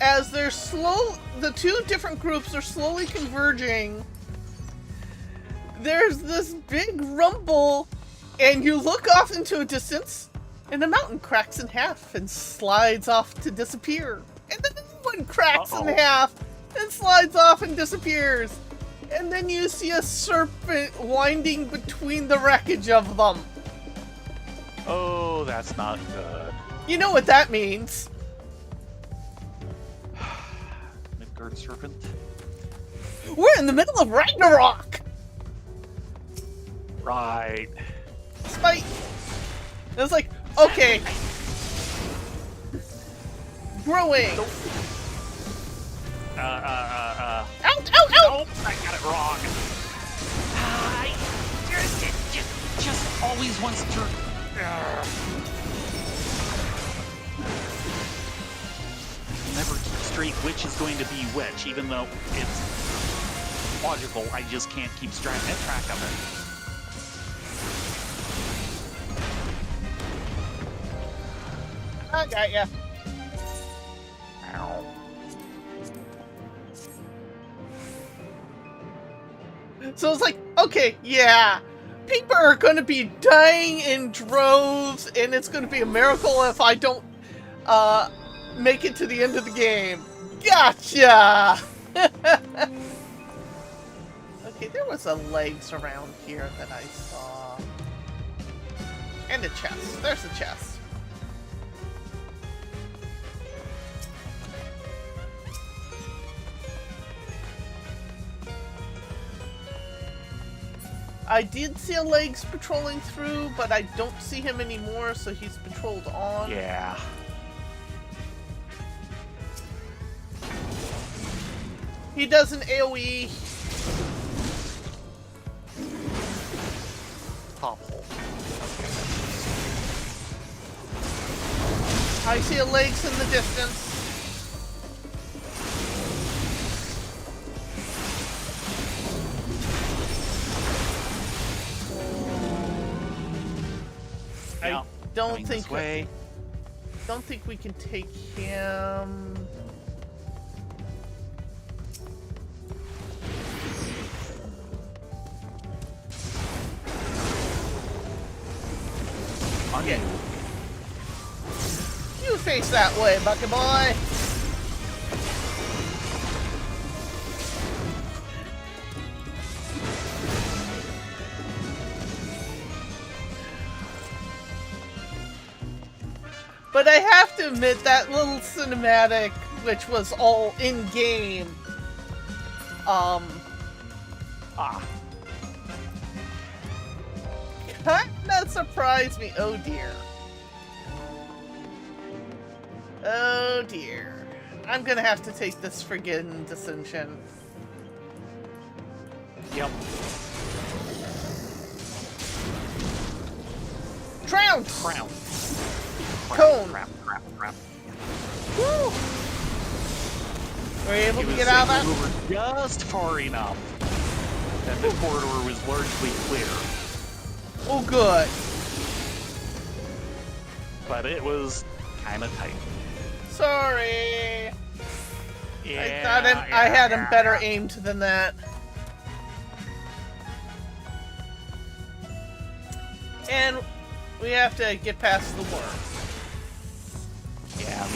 as the two different groups are slowly converging, there's this big rumble, and you look off into a distance, and the mountain cracks in half and slides off to disappear. And then another one cracks in half and slides off and disappears. And then you see a serpent winding between the wreckage of them. Oh, that's not good. You know what that means. Midgard serpent. We're in the middle of Ragnarok! Right. Spite! And it's like, okay. Growing. Nope. Out, out, out! Nope, I got it wrong. I just always wants to. Never keep straight which is going to be which, even though it's logical. I just can't keep track of it. I got ya. Ow. So it's like, okay, yeah. People are gonna be dying in droves, and it's gonna be a miracle if I don't, make it to the end of the game. Gotcha! Okay, there was a legs around here that I saw. And a chest. There's a chest. I did see a legs patrolling through, but I don't see him anymore, so he's patrolled on. Yeah. He does an AoE. Top hole. I see a legs in the distance. Yeah. Don't think we can take him. Okay. You face that way, Bucky boy. But I have to admit, that little cinematic, which was all in-game, kinda surprised me. Oh dear. Oh dear. I'm gonna have to take this friggin' dissension. Yep. Trounce! Crown. Cone! Crap. Woo! Were you able It to was get out of saying that? we were just far enough that the corridor was largely clear, Oh good. but it was kind of tight. Sorry. Yeah, I thought I had him better aimed than that. And we have to get past the worm. Yeah.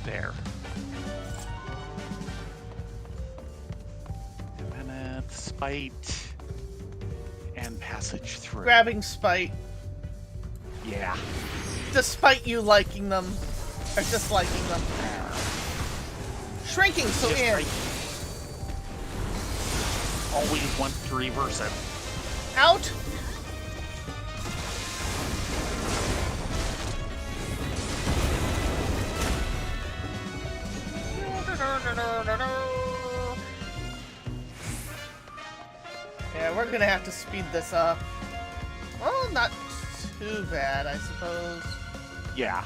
There. Fight and passage through. Grabbing spite, Yeah. despite you liking them or disliking them. Shrinking, so Just in. right. Always want to reverse it. Out. Yeah, we're gonna have to speed this up. Well, not too bad, I suppose. Yeah.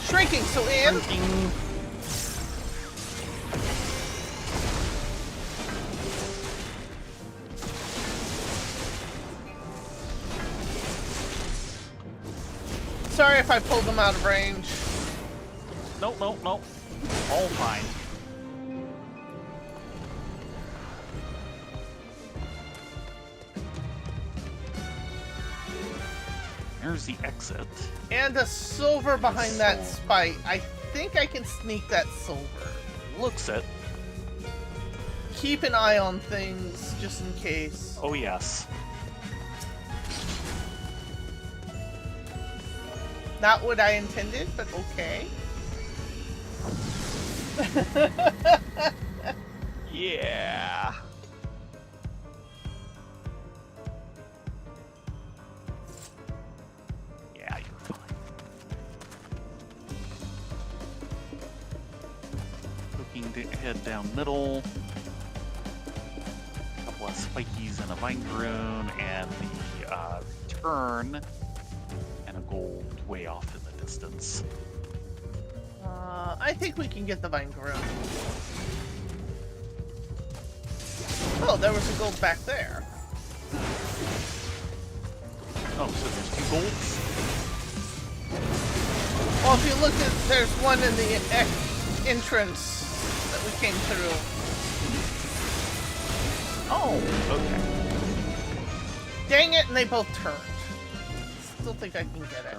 Shrinking, so in. Shrinking. Sorry if I pulled them out of range. Nope, nope, nope. All fine. There's the exit. And a silver behind that Silver. spite. I think I can sneak that silver. Looks it. Keep an eye on things, just in case. Oh, yes. Not what I intended, but okay. Yeah. Yeah, you're fine. Looking to head down middle. A couple of spikies and a vine rune, and the turn, and a gold way off in the distance. I think we can get the vine grown. Oh, there was a gold back there. Oh, so there's two golds? Well, if you look at, there's one in the entrance that we came through. Oh, okay. Dang it, and they both turned. Still think I can get it.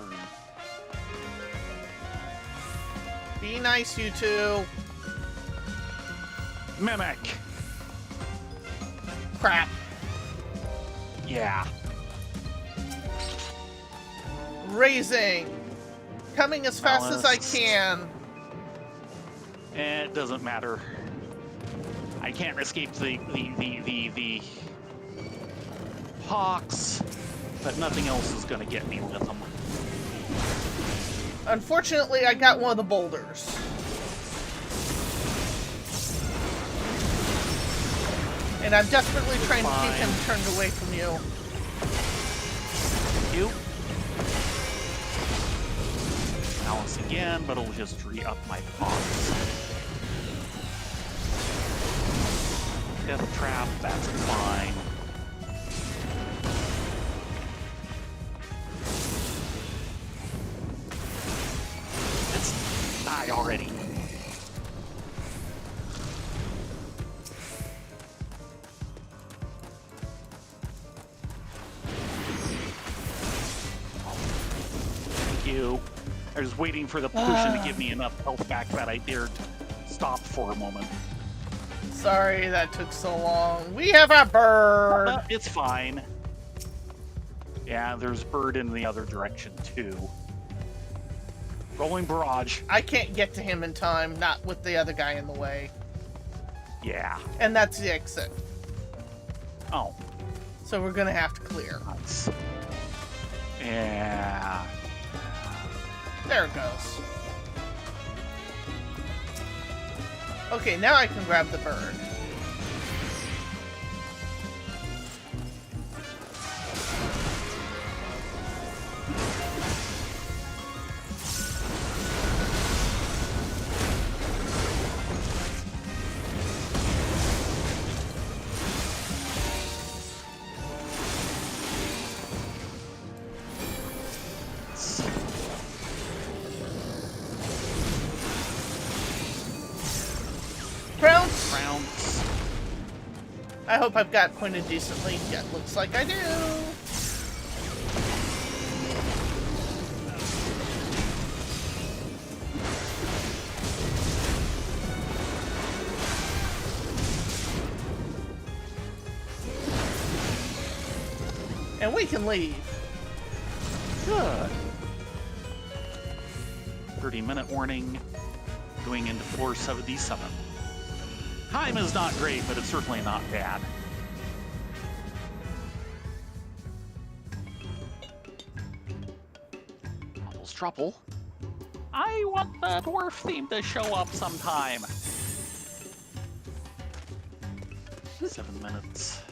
Be nice, you two. Mimic! Crap. Yeah. Oh, Raising. Coming as fast as I can. It doesn't matter. I can't escape the hawks, but nothing else is gonna get me with them. Unfortunately, I got one of the boulders. And I'm desperately trying to keep him turned away from you. You. Balance again, but it'll just re-up my pods. Death trap, that's fine. It's die already. Thank you. I was waiting for the potion to give me enough health back that I dared stop for a moment. Sorry that took so long. We have a bird! It's fine. Yeah, there's bird in the other direction too. Rolling barrage. I can't get to him in time, not with the other guy in the way. Yeah. And that's the exit. Oh, So we're gonna have to clear. nice. Yeah. There it goes. Okay, now I can grab the bird. Prounce! Rounds. I hope I've got pointed decently. Yeah, looks like I do. And we can leave. Good. 30-minute warning. Going into floor 77. Time is not great, but it's certainly not bad. Almost trouble. I want the dwarf theme to show up sometime. 7 minutes.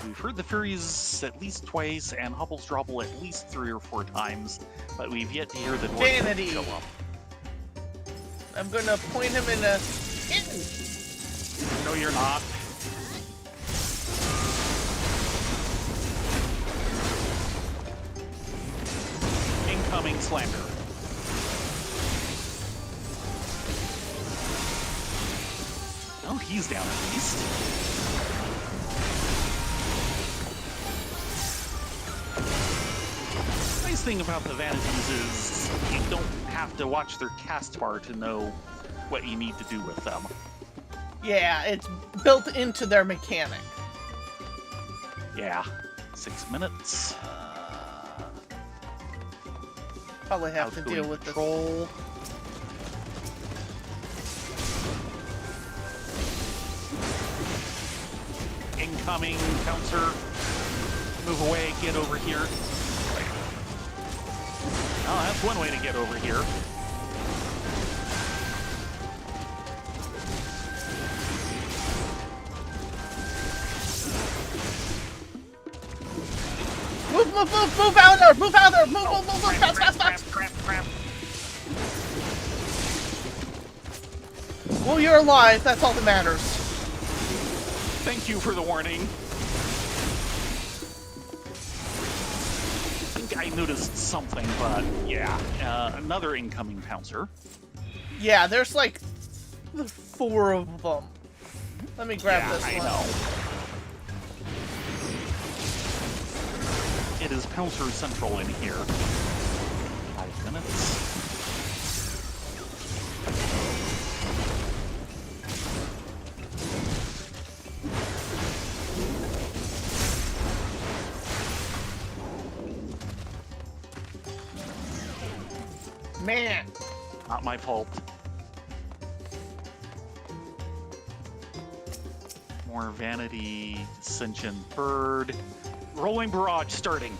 We've heard the Furies at least twice and Hubble's Drobble at least 3 or 4 times, but we've yet to hear the dwarf Vanity. show up. I'm gonna point him in a... No, you're not. Incoming slander. Oh, he's down at least. Nice thing about the vanities is you don't have to watch their cast bar to know what you need to do with them. Yeah, it's built into their mechanic. Yeah. 6 minutes. Probably have to deal with this. Control. Incoming counter. Move away, get over here. Oh, that's one way to get over here. Move out there! Move out there! Move, fast! Crap. Well, you're alive, that's all that matters. Thank you for the warning. I think I noticed something, but yeah. Another incoming pouncer. Yeah, there's like 4 of them. Let me grab this I one. know. It is Pouncer Central in here. 5 minutes. Man. Not my fault. More Vanity, Sentient Bird. Rolling Barrage starting.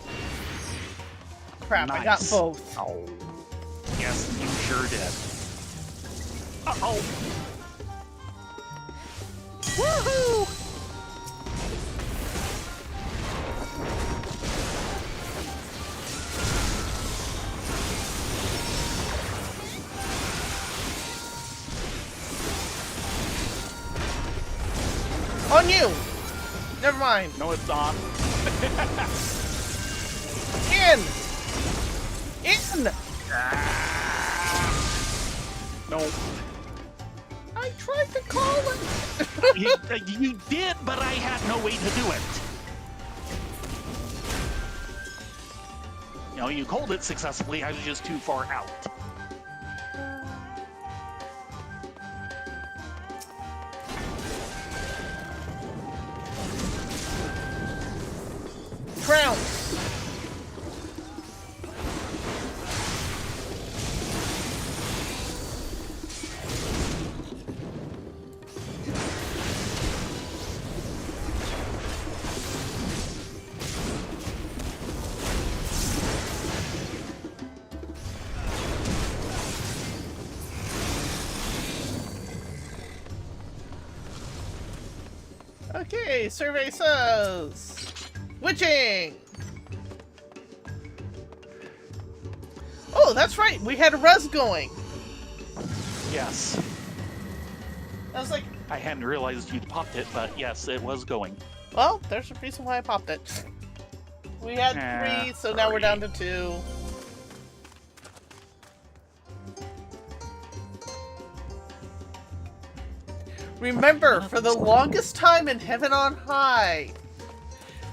Crap, Nice. I got both. Oh. Yes, you sure did. Uh-oh. Woohoo! On you! Never mind. No, it's on. In! No. I tried to call it. You did, but I had no way to do it. You know, you called it successfully, I was just too far out. Trounce. Okay, survey says... Witching! Oh, that's right, we had a res going. Yes. I was like, I hadn't realized you'd popped it, but yes, it was going. well, there's a reason why I popped it. We had 3, so now we're down to 2. Remember, for the longest time in Heaven on High,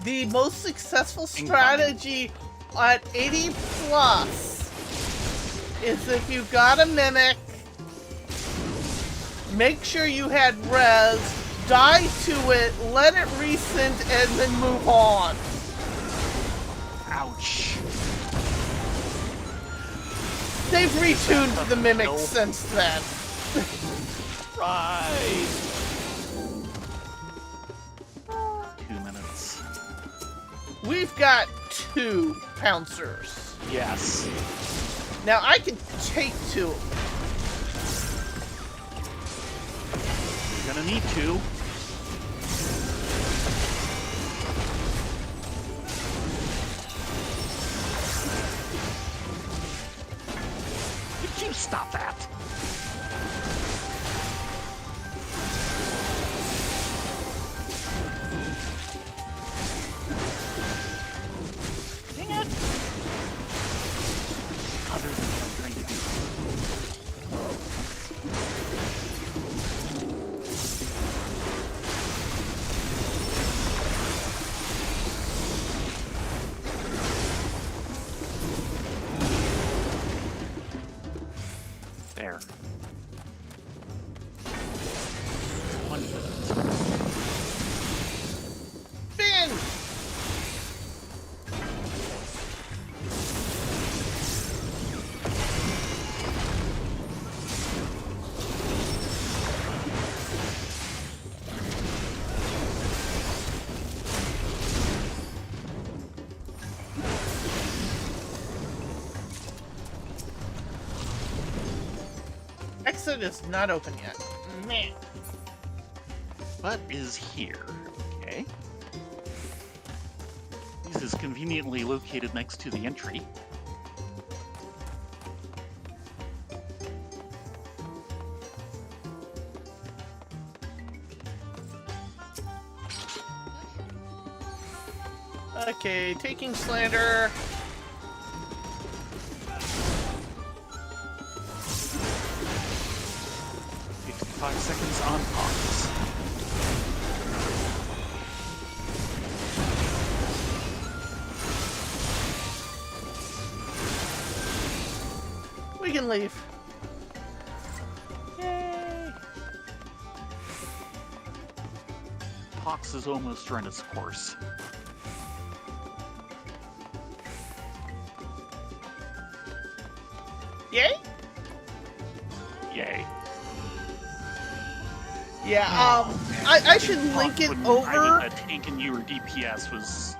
the most successful strategy at 80 plus is if you got a mimic, make sure you had res, die to it, let it resynth, and then move on. Ouch. They've retuned the mimics since then. Right. 2 minutes. We've got 2 pouncers. Yes. Now I can take 2. You're gonna need to. Did you stop that? Dang it! Other than what I'm trying to do. There. 1 minute. Bin! Exit is not open yet. Man. What is here? Okay. This is conveniently located next to the entry. Okay, taking slander. Five seconds on pause. We can leave. Yay! Pox has almost run its course. Yay? Yay. Yeah, I should link it When I over. was a tank and you were DPS was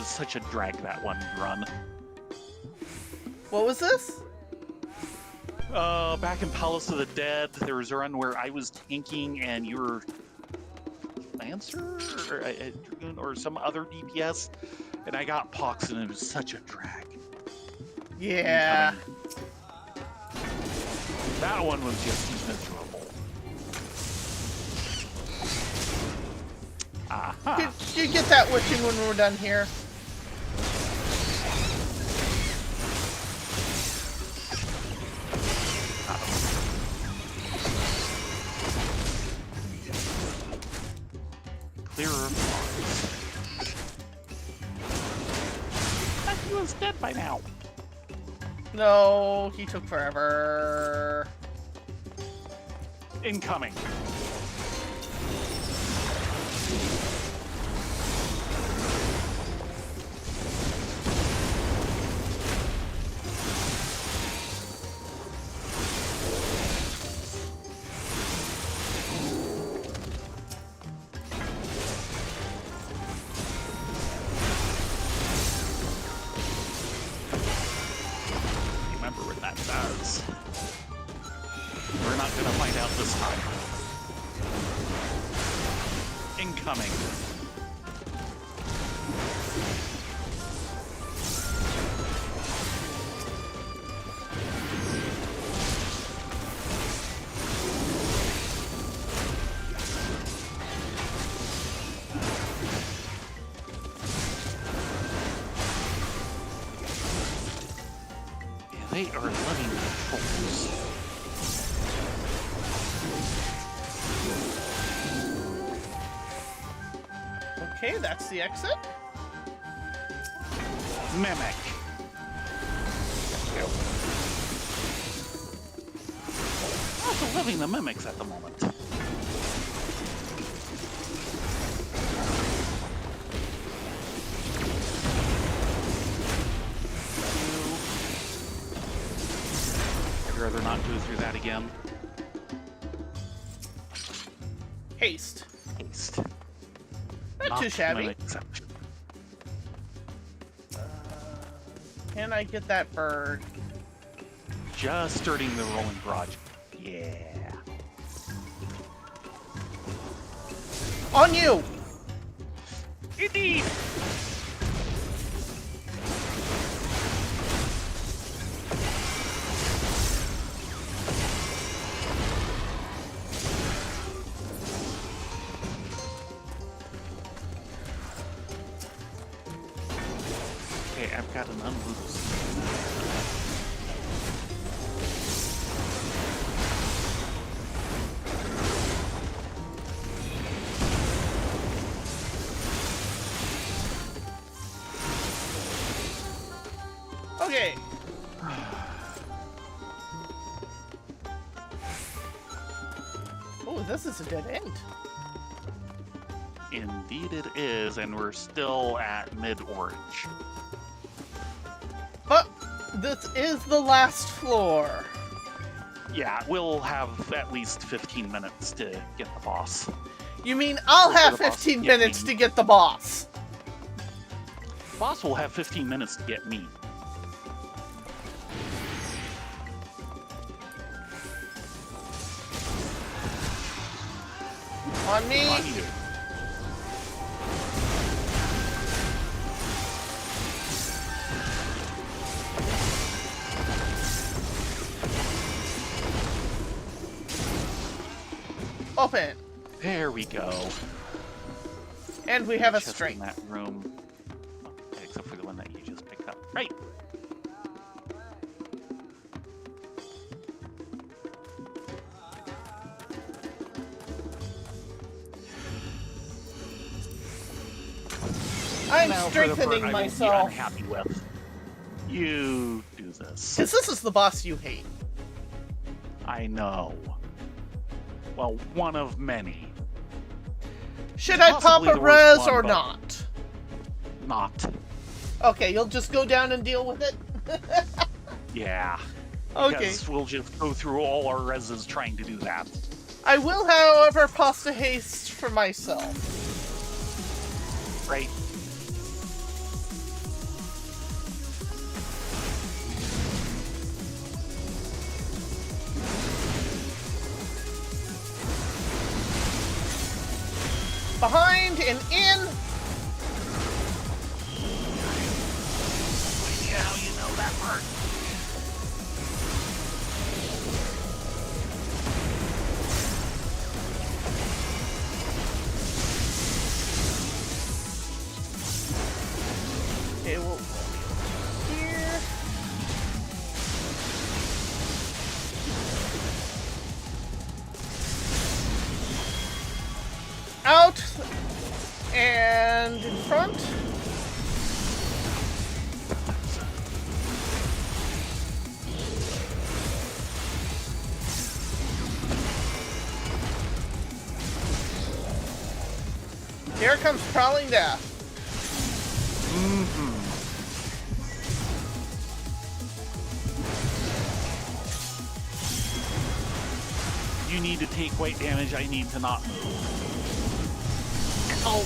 such a drag that one run. What was this? Back in Palace of the Dead, there was a run where I was tanking and you were Lancer or a Dragoon or some other DPS, and I got Pox and it was such a drag. Yeah. That one was just miserable. Aha. You get that witching when we're done here. Clearer of He was dead by now. No, he took forever. Incoming. Remember what that does. We're not gonna find out this time. Incoming. Yeah, they are loving controls. Okay, that's the exit. Mimic. Also loving the mimics at the moment. go through that again. Haste. Haste. Not too shabby. an exception. Can I get that bird? Just starting the rolling garage. Yeah. On you! Indeed! Okay, I've got an unloose. Okay. Oh, this is a dead end. Indeed it is, and we're still at mid-orange. But this is the last floor. Yeah, we'll have at least 15 minutes to get the boss. You mean I'll Before have the boss 15 can get minutes me. to get the boss? The boss will have 15 minutes to get me. On me. On you. Open. There we go. And we have a Chest in strength. that room. Okay, except for the one that you just picked up. Right. I'm Now for the part strengthening I will be myself. unhappy with. You do this. Because this is the boss you hate. I know. Well, one of many. Should I pop Possibly a the worst res one, or but- not? Not. Okay, you'll just go down and deal with it? Yeah. Okay. Because we'll just go through all our reses trying to do that. I will, however, pasta haste for myself. Right. Behind and in. Yeah, you know that part. Okay, we'll here. Out and in front. Here comes crawling death. Mm-hmm. You need to take weight damage, I need to not move. Ow!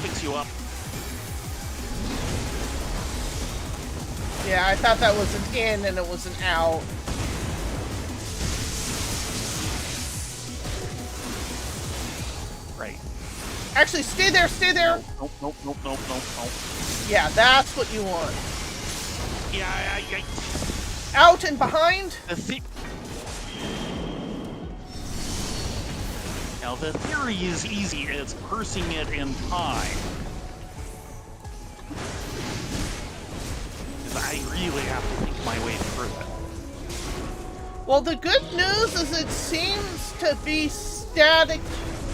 Fix you up. Yeah, I thought that was an in and it was an out. Right. Actually, stay there, stay there. Nope, nope, nope, nope, nope, nope. Yeah, that's what you want. Yeah, Out and behind. Now the theory is easy, it's pursing it in time. Because I really have to think my way through it. Well, the good news is it seems to be static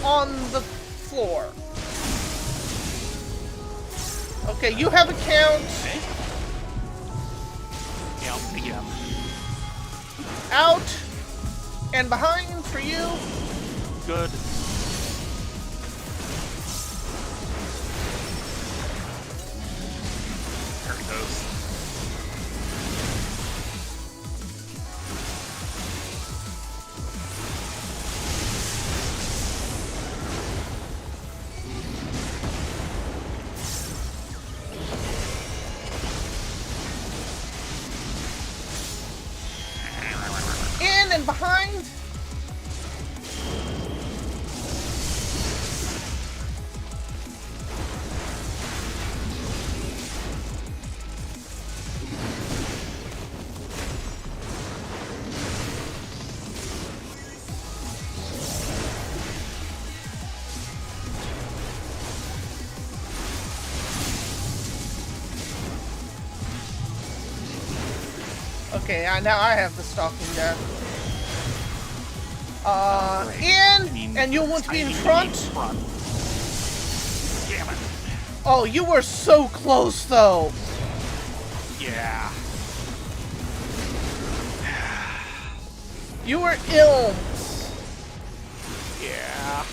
on the floor. Okay, you have a count. Okay. Yeah, again. Out and behind for you. Good. There it goes. Okay, now I have the stalking death. Right. And you want to be in I front? need front. Damn it. Oh, you were so close, though. Yeah. You were ill. Yeah.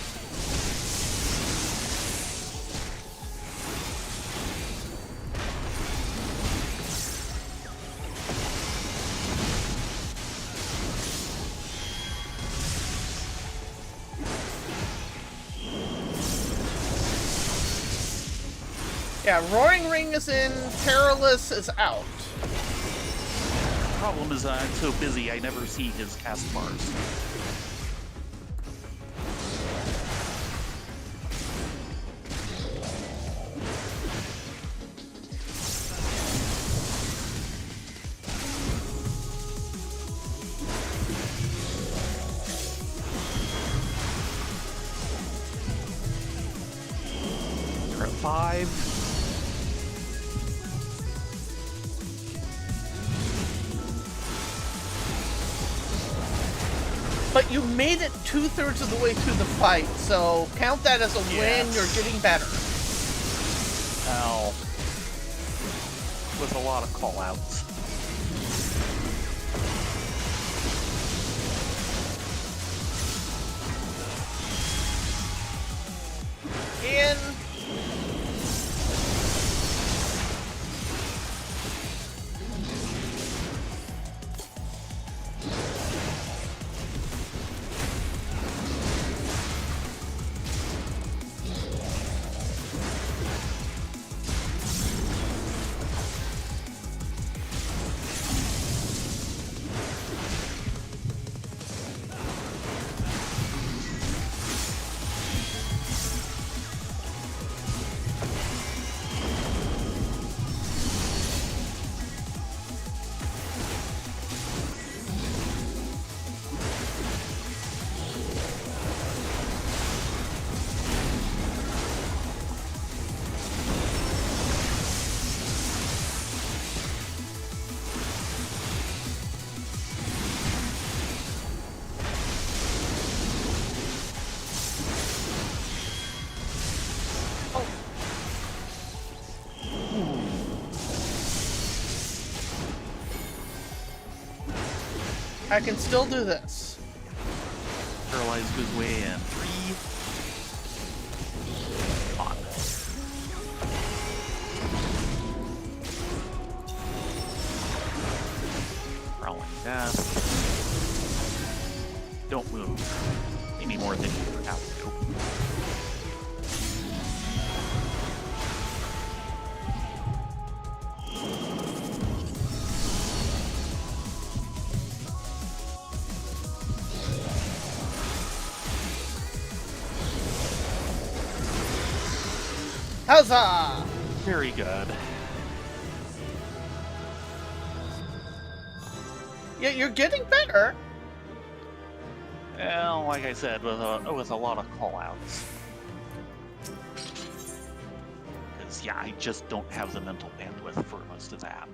Yeah, Roaring Ring is in, Perilous is out. Problem is, I'm so busy, I never see his cast bars. We're at 5. But you made it 2/3 of the way through the fight, so count that as a win. Yes. You're getting better. Now, with a lot of call-outs. In. I can still do this. Paralyzed goes way in. 3. On. Prowling death. Don't move any more than you have to. Huzzah! Very good. Yeah, you're getting better. Well, like I said, with a lot of call-outs. Because, yeah, I just don't have the mental bandwidth for most of that.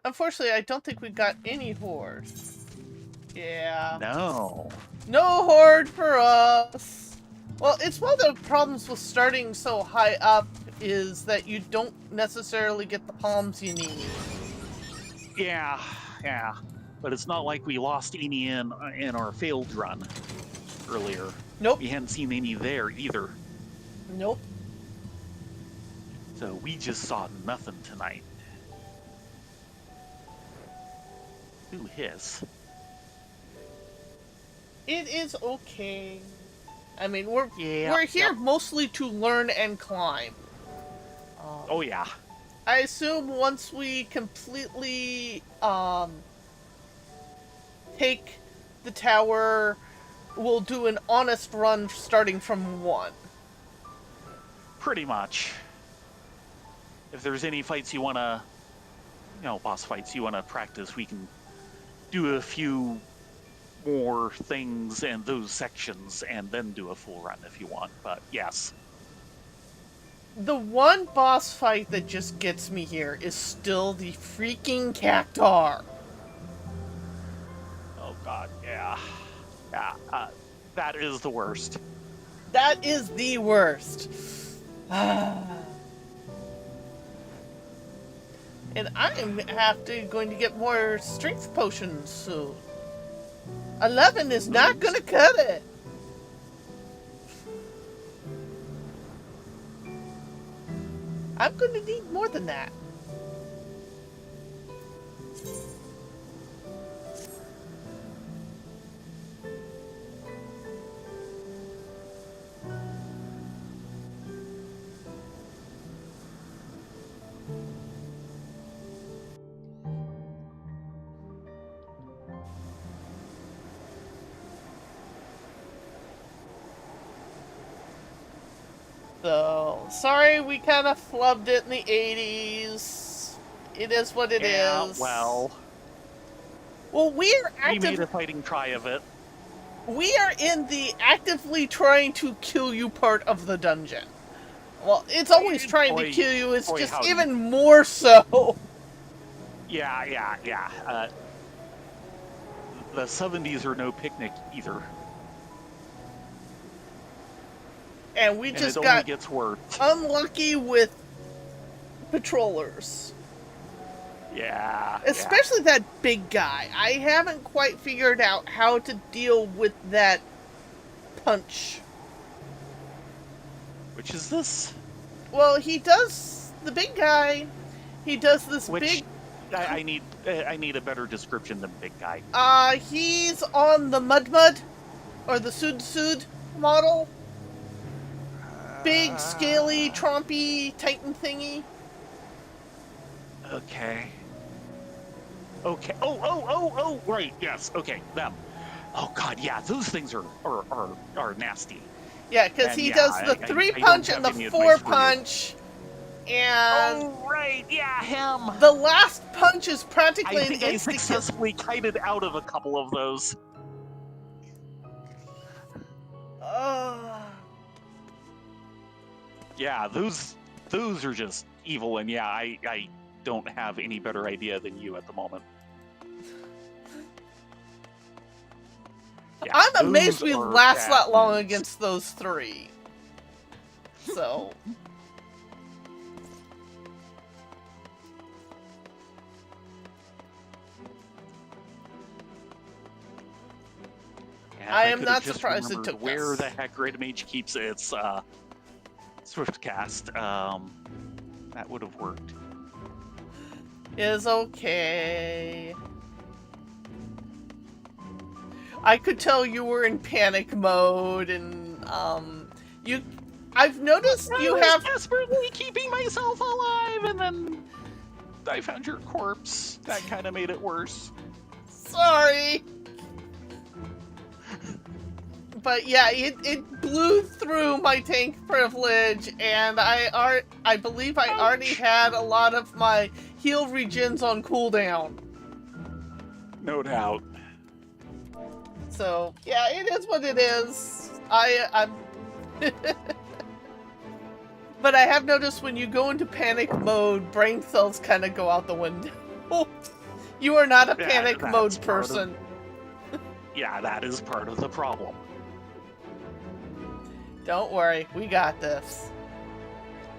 Unfortunately, I don't think we got any horde. Yeah. No. No horde for us. Well, it's one of the problems with starting so high up is that you don't necessarily get the palms you need. Yeah. But it's not like we lost any in our failed run earlier. Nope. We hadn't seen any there either. Nope. So we just saw nothing tonight. Ooh, hiss. It is okay. I mean, we're Yeah, here yeah. mostly to learn and climb. Oh yeah. I assume once we completely take the tower, we'll do an honest run starting from 1. Pretty much. If there's any fights you want to, boss fights you want to practice, we can do a few more things and those sections and then do a full run if you want. But yes. The one boss fight that just gets me here is still the freaking Cactar. Oh god, yeah. Yeah, that is the worst. That is the worst. And I'm going to get more strength potions soon. 11 is not gonna cut it. I'm gonna need more than that. So, sorry we kind of flubbed it in the 80s. It is what it is. Yeah, well, Well, we're we made a fighting try of it. We are in the actively trying to kill you part of the dungeon. Well, it's always trying to kill you, it's just even more so. Yeah. The 70s are no picnic either. And we just it got only gets worse. Unlucky with patrollers. Yeah. Especially that big guy. I haven't quite figured out how to deal with that punch. Which is this? Well, he does, the big guy, he does this big... I need a better description than big guy. He's on the Mud, or the Sud model. Big, scaly, trompy, titan thingy. Okay. Oh, right, yes, okay, them. Oh god, yeah, those things are nasty. Yeah, because he does the 3-punch and the 4-punch, and... Oh, right, yeah, him! The last punch is practically I think I successfully kited out of a couple of those. Yeah, those are just evil, and yeah, I don't have any better idea than you at the moment. Yeah, I'm amazed we last that long against those 3. So... Yeah, I am not surprised it took where the heck Great Mage keeps its Swift cast. That would have worked. Is okay. I could tell you were in panic mode, and I've noticed you have desperately keeping myself alive, and then I found your corpse. That kind of made it worse. Sorry. But yeah, it blew through my tank privilege, and I believe I already had a lot of my heal regens on cooldown. No doubt. So yeah, it is what it is. I'm But I have noticed when you go into panic mode, brain cells kind of go out the window. You are not a panic mode person. Yeah, that is part of the problem. Don't worry, we got this.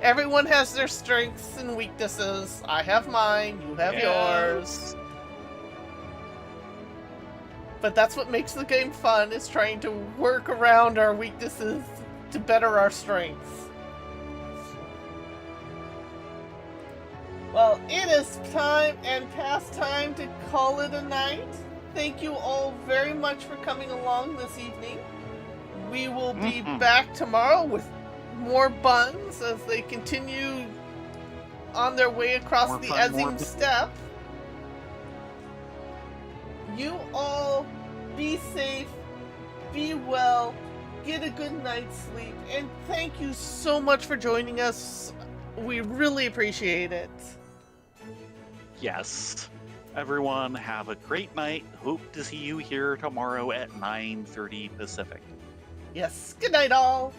Everyone has their strengths and weaknesses. I have mine, you have yours. But that's what makes the game fun, is trying to work around our weaknesses to better our strengths. Well, it is time and past time to call it a night. Thank you all very much for coming along this evening. We will be back tomorrow with more buns as they continue on their way across the Ezing Steppe. You all be safe, be well, get a good night's sleep, and thank you so much for joining us. We really appreciate it. Yes. Everyone, have a great night. Hope to see you here tomorrow at 9:30 Pacific. Yes, good night all.